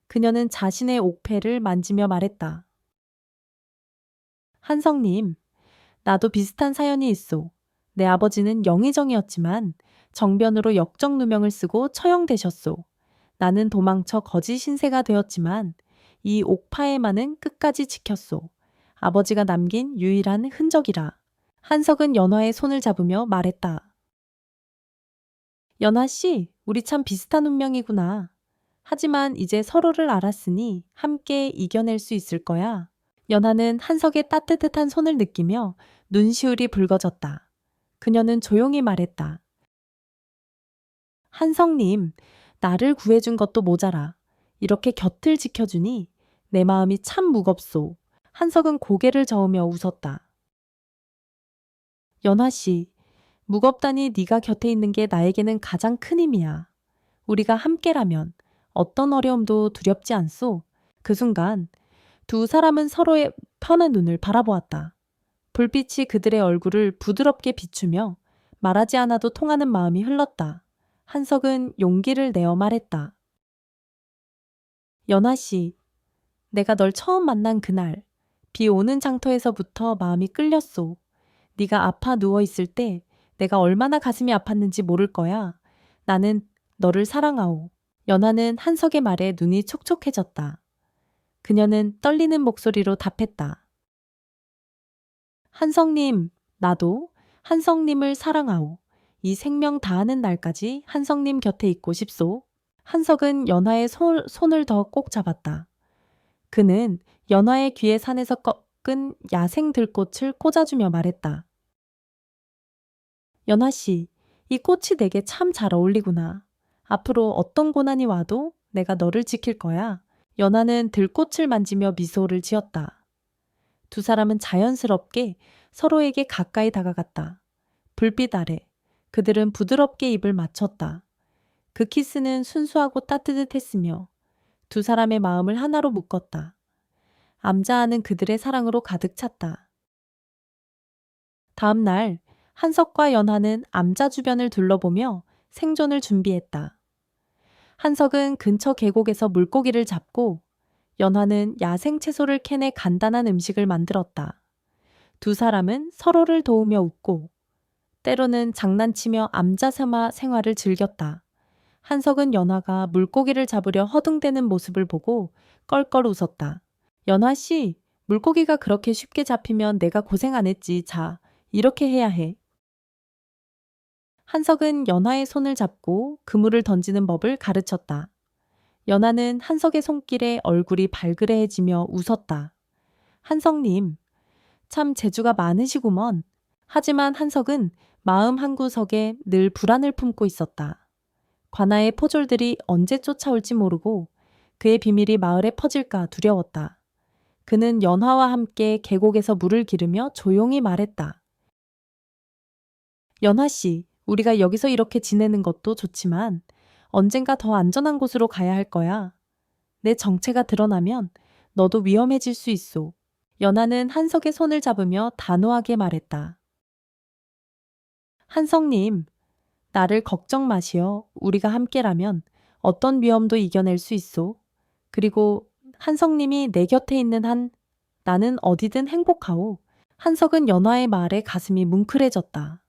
그녀는 자신의 옥패를 만지며 말했다. 한석님, 나도 비슷한 사연이 있소. 내 아버지는 영의정이었지만 정변으로 역적 누명을 쓰고 처형되셨소. 나는 도망쳐 거짓 신세가 되었지만 이 옥파에만은 끝까지 지켰소. 아버지가 남긴 유일한 흔적이라. 한석은 연화의 손을 잡으며 말했다. 연화 씨, 우리 참 비슷한 운명이구나. 하지만 이제 서로를 알았으니 함께 이겨낼 수 있을 거야. 연화는 한석의 따뜻한 손을 느끼며 눈시울이 붉어졌다. 그녀는 조용히 말했다. 한석님, 나를 구해준 것도 모자라. 이렇게 곁을 지켜주니 내 마음이 참 무겁소. 한석은 고개를 저으며 웃었다. 연화 씨, 무겁다니 네가 곁에 있는 게 나에게는 가장 큰 힘이야. 우리가 함께라면 어떤 어려움도 두렵지 않소. 그 순간 두 사람은 서로의 편한 눈을 바라보았다. 불빛이 그들의 얼굴을 부드럽게 비추며 말하지 않아도 통하는 마음이 흘렀다. 한석은 용기를 내어 말했다. 연화 씨, 내가 널 처음 만난 그날 비 오는 장터에서부터 마음이 끌렸소. 네가 아파 누워 있을 때 내가 얼마나 가슴이 아팠는지 모를 거야. 나는 너를 사랑하오. 연화는 한석의 말에 눈이 촉촉해졌다. 그녀는 떨리는 목소리로 답했다. 한석님, 나도 한석님을 사랑하오. 이 생명 다하는 날까지 한석님 곁에 있고 싶소. 한석은 연화의 손을 더 꼭 잡았다. 그는 연화의 귀에 산에서 꺾은 야생 들꽃을 꽂아주며 말했다. 연화 씨, 이 꽃이 내게 참 잘 어울리구나. 앞으로 어떤 고난이 와도 내가 너를 지킬 거야. 연화는 들꽃을 만지며 미소를 지었다. 두 사람은 자연스럽게 서로에게 가까이 다가갔다. 불빛 아래 그들은 부드럽게 입을 맞췄다. 그 키스는 순수하고 따뜻했으며 두 사람의 마음을 하나로 묶었다. 암자아는 그들의 사랑으로 가득 찼다. 다음 날 한석과 연화는 암자 주변을 둘러보며 생존을 준비했다. 한석은 근처 계곡에서 물고기를 잡고 연화는 야생 채소를 캐내 간단한 음식을 만들었다. 두 사람은 서로를 도우며 웃고 때로는 장난치며 암자삼아 생활을 즐겼다. 한석은 연화가 물고기를 잡으려 허둥대는 모습을 보고 껄껄 웃었다. 연화 씨, 물고기가 그렇게 쉽게 잡히면 내가 고생 안 했지. 자, 이렇게 해야 해. 한석은 연화의 손을 잡고 그물을 던지는 법을 가르쳤다. 연화는 한석의 손길에 얼굴이 발그레해지며 웃었다. 한석님, 참 재주가 많으시구먼. 하지만 한석은 마음 한구석에 늘 불안을 품고 있었다. 관아의 포졸들이 언제 쫓아올지 모르고 그의 비밀이 마을에 퍼질까 두려웠다. 그는 연화와 함께 계곡에서 물을 기르며 조용히 말했다. 연화 씨, 우리가 여기서 이렇게 지내는 것도 좋지만 언젠가 더 안전한 곳으로 가야 할 거야. 내 정체가 드러나면 너도 위험해질 수 있어. 연화는 한석의 손을 잡으며 단호하게 말했다. 한석님, 나를 걱정 마시어. 우리가 함께라면 어떤 위험도 이겨낼 수 있어. 그리고 한석님이 내 곁에 있는 한 나는 어디든 행복하오. 한석은 연화의 말에 가슴이 뭉클해졌다.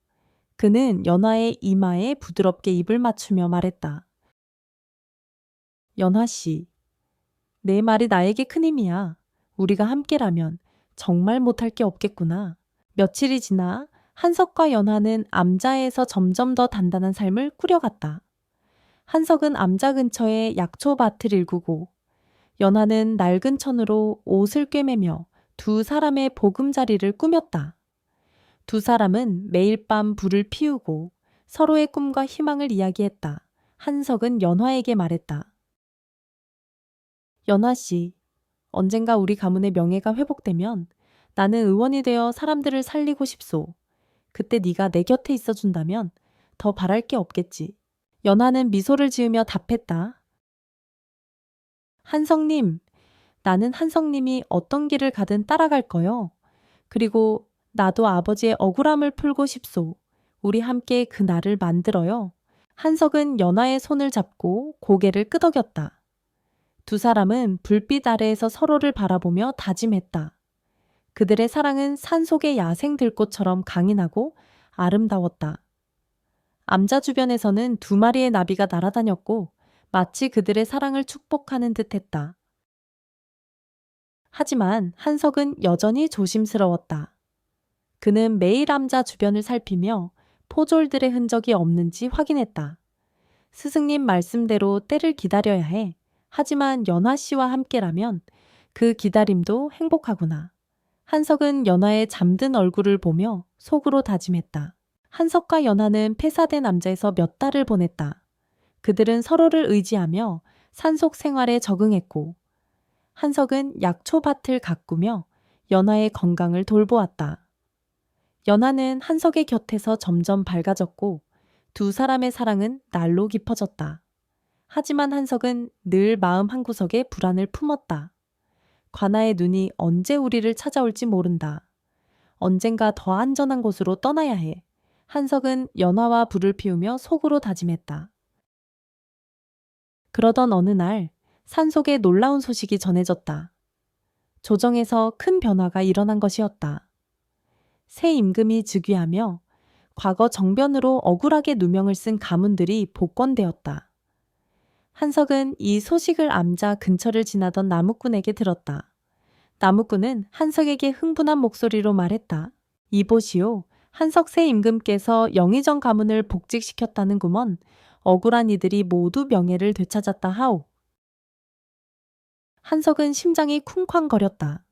그는 연화의 이마에 부드럽게 입을 맞추며 말했다. 연화 씨, 내 말이 나에게 큰 힘이야. 우리가 함께라면 정말 못할 게 없겠구나. 며칠이 지나 한석과 연화는 암자에서 점점 더 단단한 삶을 꾸려갔다. 한석은 암자 근처에 약초밭을 일구고 연화는 낡은 천으로 옷을 꿰매며 두 사람의 보금자리를 꾸몄다. 두 사람은 매일 밤 불을 피우고 서로의 꿈과 희망을 이야기했다. 한석은 연화에게 말했다. 연화 씨, 언젠가 우리 가문의 명예가 회복되면 나는 의원이 되어 사람들을 살리고 싶소. 그때 네가 내 곁에 있어준다면 더 바랄 게 없겠지. 연화는 미소를 지으며 답했다. 한석님, 나는 한석님이 어떤 길을 가든 따라갈 거요. 그리고 나도 아버지의 억울함을 풀고 싶소. 우리 함께 그 날을 만들어요. 한석은 연화의 손을 잡고 고개를 끄덕였다. 두 사람은 불빛 아래에서 서로를 바라보며 다짐했다. 그들의 사랑은 산속의 야생 들꽃처럼 강인하고 아름다웠다. 암자 주변에서는 두 마리의 나비가 날아다녔고 마치 그들의 사랑을 축복하는 듯했다. 하지만 한석은 여전히 조심스러웠다. 그는 매일 암자 주변을 살피며 포졸들의 흔적이 없는지 확인했다. 스승님 말씀대로 때를 기다려야 해. 하지만 연화 씨와 함께라면 그 기다림도 행복하구나. 한석은 연화의 잠든 얼굴을 보며 속으로 다짐했다. 한석과 연화는 폐사된 암자에서 몇 달을 보냈다. 그들은 서로를 의지하며 산속 생활에 적응했고 한석은 약초밭을 가꾸며 연화의 건강을 돌보았다. 연화는 한석의 곁에서 점점 밝아졌고 두 사람의 사랑은 날로 깊어졌다. 하지만 한석은 늘 마음 한구석에 불안을 품었다. 관아의 눈이 언제 우리를 찾아올지 모른다. 언젠가 더 안전한 곳으로 떠나야 해. 한석은 연화와 불을 피우며 속으로 다짐했다. 그러던 어느 날 산속에 놀라운 소식이 전해졌다. 조정에서 큰 변화가 일어난 것이었다. 새 임금이 즉위하며 과거 정변으로 억울하게 누명을 쓴 가문들이 복권되었다. 한석은 이 소식을 암자 근처를 지나던 나무꾼에게 들었다. 나무꾼은 한석에게 흥분한 목소리로 말했다. 이보시오. 한석 새 임금께서 영의정 가문을 복직시켰다는구먼. 억울한 이들이 모두 명예를 되찾았다 하오. 한석은 심장이 쿵쾅거렸다.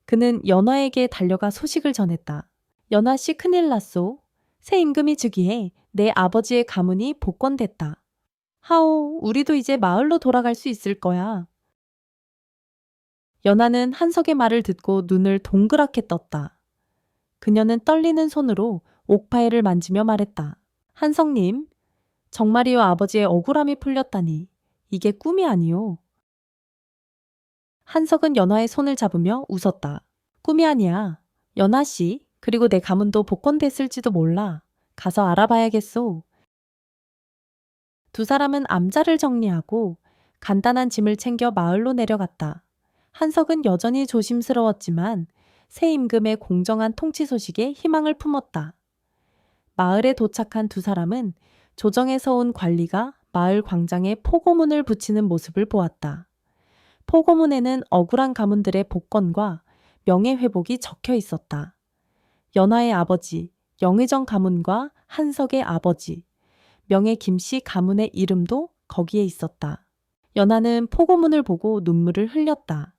그는 연화에게 달려가 소식을 전했다. 연화 씨 큰일 났소. 새 임금이 즉위해 내 아버지의 가문이 복권됐다. 하오, 우리도 이제 마을로 돌아갈 수 있을 거야. 연화는 한석의 말을 듣고 눈을 동그랗게 떴다. 그녀는 떨리는 손으로 옥파이를 만지며 말했다. 한석님, 정말이요 아버지의 억울함이 풀렸다니. 이게 꿈이 아니오. 한석은 연화의 손을 잡으며 웃었다. 꿈이 아니야. 연화씨, 그리고 내 가문도 복권됐을지도 몰라. 가서 알아봐야겠소. 두 사람은 암자를 정리하고 간단한 짐을 챙겨 마을로 내려갔다. 한석은 여전히 조심스러웠지만 새 임금의 공정한 통치 소식에 희망을 품었다. 마을에 도착한 두 사람은 조정에서 온 관리가 마을 광장에 포고문을 붙이는 모습을 보았다. 포고문에는 억울한 가문들의 복권과 명예회복이 적혀 있었다. 연화의 아버지, 영의정 가문과 한석의 아버지, 명예 김씨 가문의 이름도 거기에 있었다. 연화는 포고문을 보고 눈물을 흘렸다.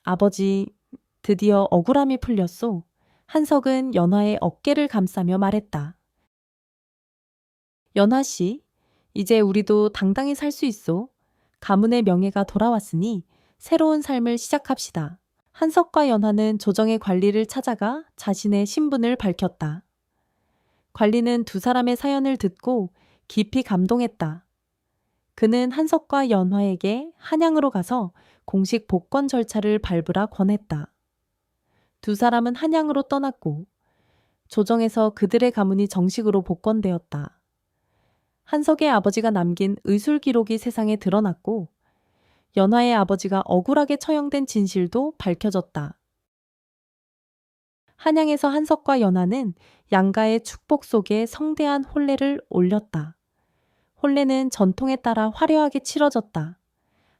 아버지, 드디어 억울함이 풀렸소. 한석은 연화의 어깨를 감싸며 말했다. 연화 씨, 이제 우리도 당당히 살 수 있소. 가문의 명예가 돌아왔으니 새로운 삶을 시작합시다. 한석과 연화는 조정의 관리를 찾아가 자신의 신분을 밝혔다. 관리는 두 사람의 사연을 듣고 깊이 감동했다. 그는 한석과 연화에게 한양으로 가서 공식 복권 절차를 밟으라 권했다. 두 사람은 한양으로 떠났고 조정에서 그들의 가문이 정식으로 복권되었다. 한석의 아버지가 남긴 의술 기록이 세상에 드러났고 연화의 아버지가 억울하게 처형된 진실도 밝혀졌다. 한양에서 한석과 연화는 양가의 축복 속에 성대한 혼례를 올렸다. 혼례는 전통에 따라 화려하게 치러졌다.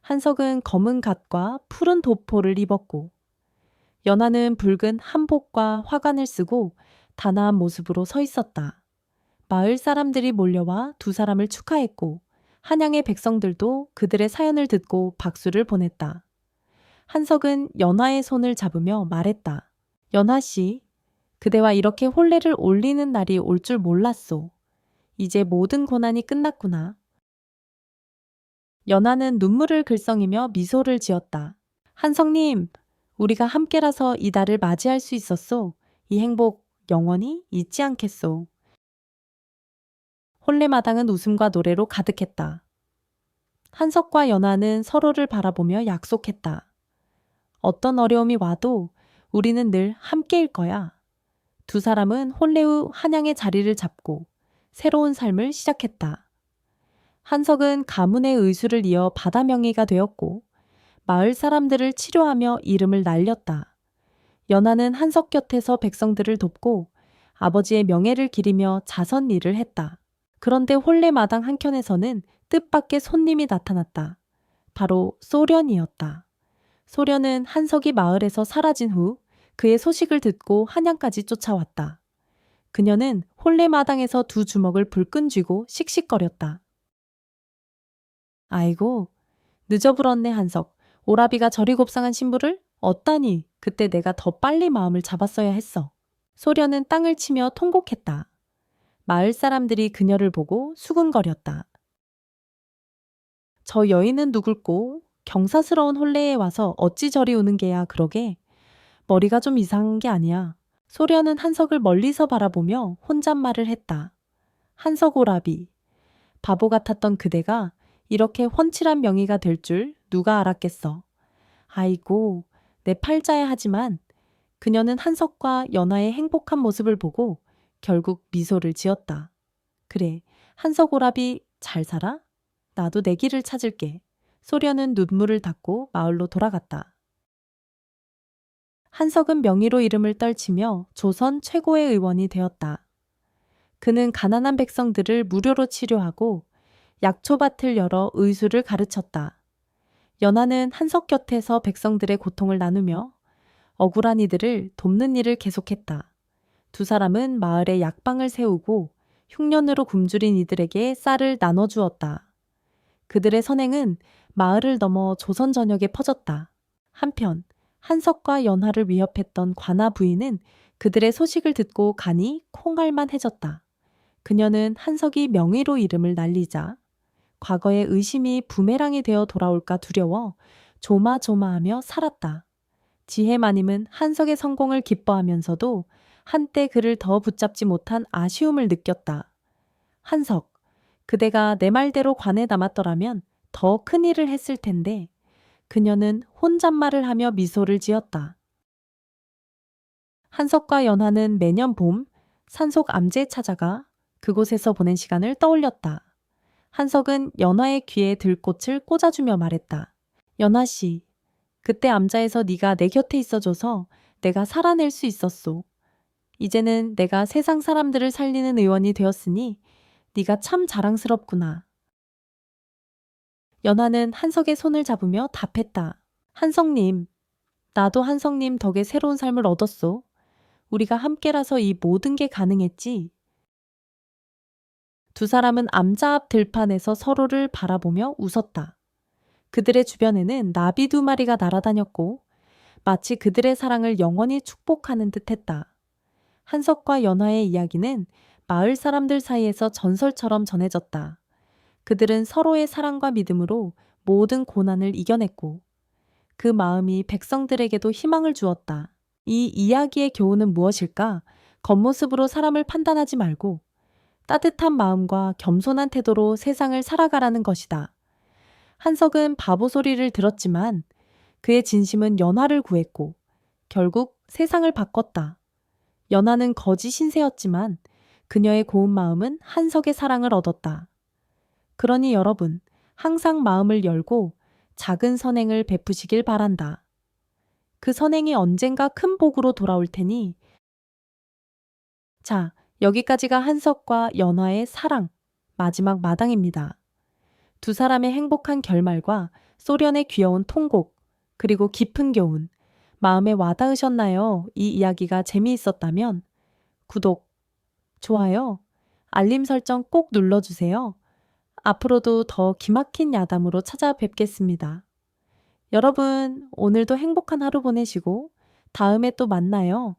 한석은 검은 갓과 푸른 도포를 입었고 연화는 붉은 한복과 화관을 쓰고 단아한 모습으로 서 있었다. 마을 사람들이 몰려와 두 사람을 축하했고 한양의 백성들도 그들의 사연을 듣고 박수를 보냈다. 한석은 연화의 손을 잡으며 말했다. 연화 씨, 그대와 이렇게 혼례를 올리는 날이 올 줄 몰랐소. 이제 모든 고난이 끝났구나. 연화는 눈물을 글썽이며 미소를 지었다. 한석님, 우리가 함께라서 이 날을 맞이할 수 있었소. 이 행복 영원히 잊지 않겠소. 혼례마당은 웃음과 노래로 가득했다. 한석과 연화는 서로를 바라보며 약속했다. 어떤 어려움이 와도 우리는 늘 함께일 거야. 두 사람은 혼례 후 한양의 자리를 잡고 새로운 삶을 시작했다. 한석은 가문의 의술을 이어 바다 명의가 되었고 마을 사람들을 치료하며 이름을 날렸다. 연화는 한석 곁에서 백성들을 돕고 아버지의 명예를 기리며 자선 일을 했다. 그런데 혼례 마당 한켠에서는 뜻밖의 손님이 나타났다. 바로 소련이었다. 소련은 한석이 마을에서 사라진 후 그의 소식을 듣고 한양까지 쫓아왔다. 그녀는 혼례 마당에서 두 주먹을 불끈 쥐고 씩씩거렸다. 아이고, 늦어불었네 한석. 오라비가 저리 곱상한 신부를? 어따니 그때 내가 더 빨리 마음을 잡았어야 했어. 소련은 땅을 치며 통곡했다. 마을 사람들이 그녀를 보고 수군거렸다. 저 여인은 누굴꼬? 경사스러운 혼례에 와서 어찌 저리 우는 게야 그러게? 머리가 좀 이상한 게 아니야. 소련은 한석을 멀리서 바라보며 혼잣말을 했다. 한석 오라비. 바보 같았던 그대가 이렇게 훤칠한 명의가 될 줄 누가 알았겠어. 아이고, 내 팔자야 하지만 그녀는 한석과 연화의 행복한 모습을 보고 결국 미소를 지었다. 그래, 한석 오라비 잘 살아? 나도 내 길을 찾을게. 소련은 눈물을 닦고 마을로 돌아갔다. 한석은 명의로 이름을 떨치며 조선 최고의 의원이 되었다. 그는 가난한 백성들을 무료로 치료하고 약초밭을 열어 의술을 가르쳤다. 연화는 한석 곁에서 백성들의 고통을 나누며 억울한 이들을 돕는 일을 계속했다. 두 사람은 마을에 약방을 세우고 흉년으로 굶주린 이들에게 쌀을 나눠주었다. 그들의 선행은 마을을 넘어 조선 전역에 퍼졌다. 한편 한석과 연화를 위협했던 관아 부인은 그들의 소식을 듣고 간이 콩알만해졌다. 그녀는 한석이 명의로 이름을 날리자 과거의 의심이 부메랑이 되어 돌아올까 두려워 조마조마하며 살았다. 지혜마님은 한석의 성공을 기뻐하면서도 한때 그를 더 붙잡지 못한 아쉬움을 느꼈다. 한석, 그대가 내 말대로 관에 남았더라면 더 큰 일을 했을 텐데 그녀는 혼잣말을 하며 미소를 지었다. 한석과 연화는 매년 봄 산속 암제에 찾아가 그곳에서 보낸 시간을 떠올렸다. 한석은 연화의 귀에 들꽃을 꽂아주며 말했다. 연화 씨, 그때 암자에서 네가 내 곁에 있어줘서 내가 살아낼 수 있었소. 이제는 내가 세상 사람들을 살리는 의원이 되었으니 네가 참 자랑스럽구나. 연화는 한석의 손을 잡으며 답했다. 한석님, 나도 한석님 덕에 새로운 삶을 얻었소. 우리가 함께라서 이 모든 게 가능했지. 두 사람은 암자 앞 들판에서 서로를 바라보며 웃었다. 그들의 주변에는 나비 2마리가 날아다녔고 마치 그들의 사랑을 영원히 축복하는 듯했다. 한석과 연화의 이야기는 마을 사람들 사이에서 전설처럼 전해졌다. 그들은 서로의 사랑과 믿음으로 모든 고난을 이겨냈고 그 마음이 백성들에게도 희망을 주었다. 이 이야기의 교훈은 무엇일까? 겉모습으로 사람을 판단하지 말고 따뜻한 마음과 겸손한 태도로 세상을 살아가라는 것이다. 한석은 바보 소리를 들었지만 그의 진심은 연화를 구했고 결국 세상을 바꿨다. 연화는 거지 신세였지만 그녀의 고운 마음은 한석의 사랑을 얻었다. 그러니 여러분, 항상 마음을 열고 작은 선행을 베푸시길 바란다. 그 선행이 언젠가 큰 복으로 돌아올 테니. 자, 여기까지가 한석과 연화의 사랑, 마지막 마당입니다. 두 사람의 행복한 결말과 소련의 귀여운 통곡, 그리고 깊은 교훈, 마음에 와닿으셨나요? 이 이야기가 재미있었다면 구독, 좋아요, 알림 설정 꼭 눌러주세요. 앞으로도 더 기막힌 야담으로 찾아뵙겠습니다. 여러분, 오늘도 행복한 하루 보내시고 다음에 또 만나요.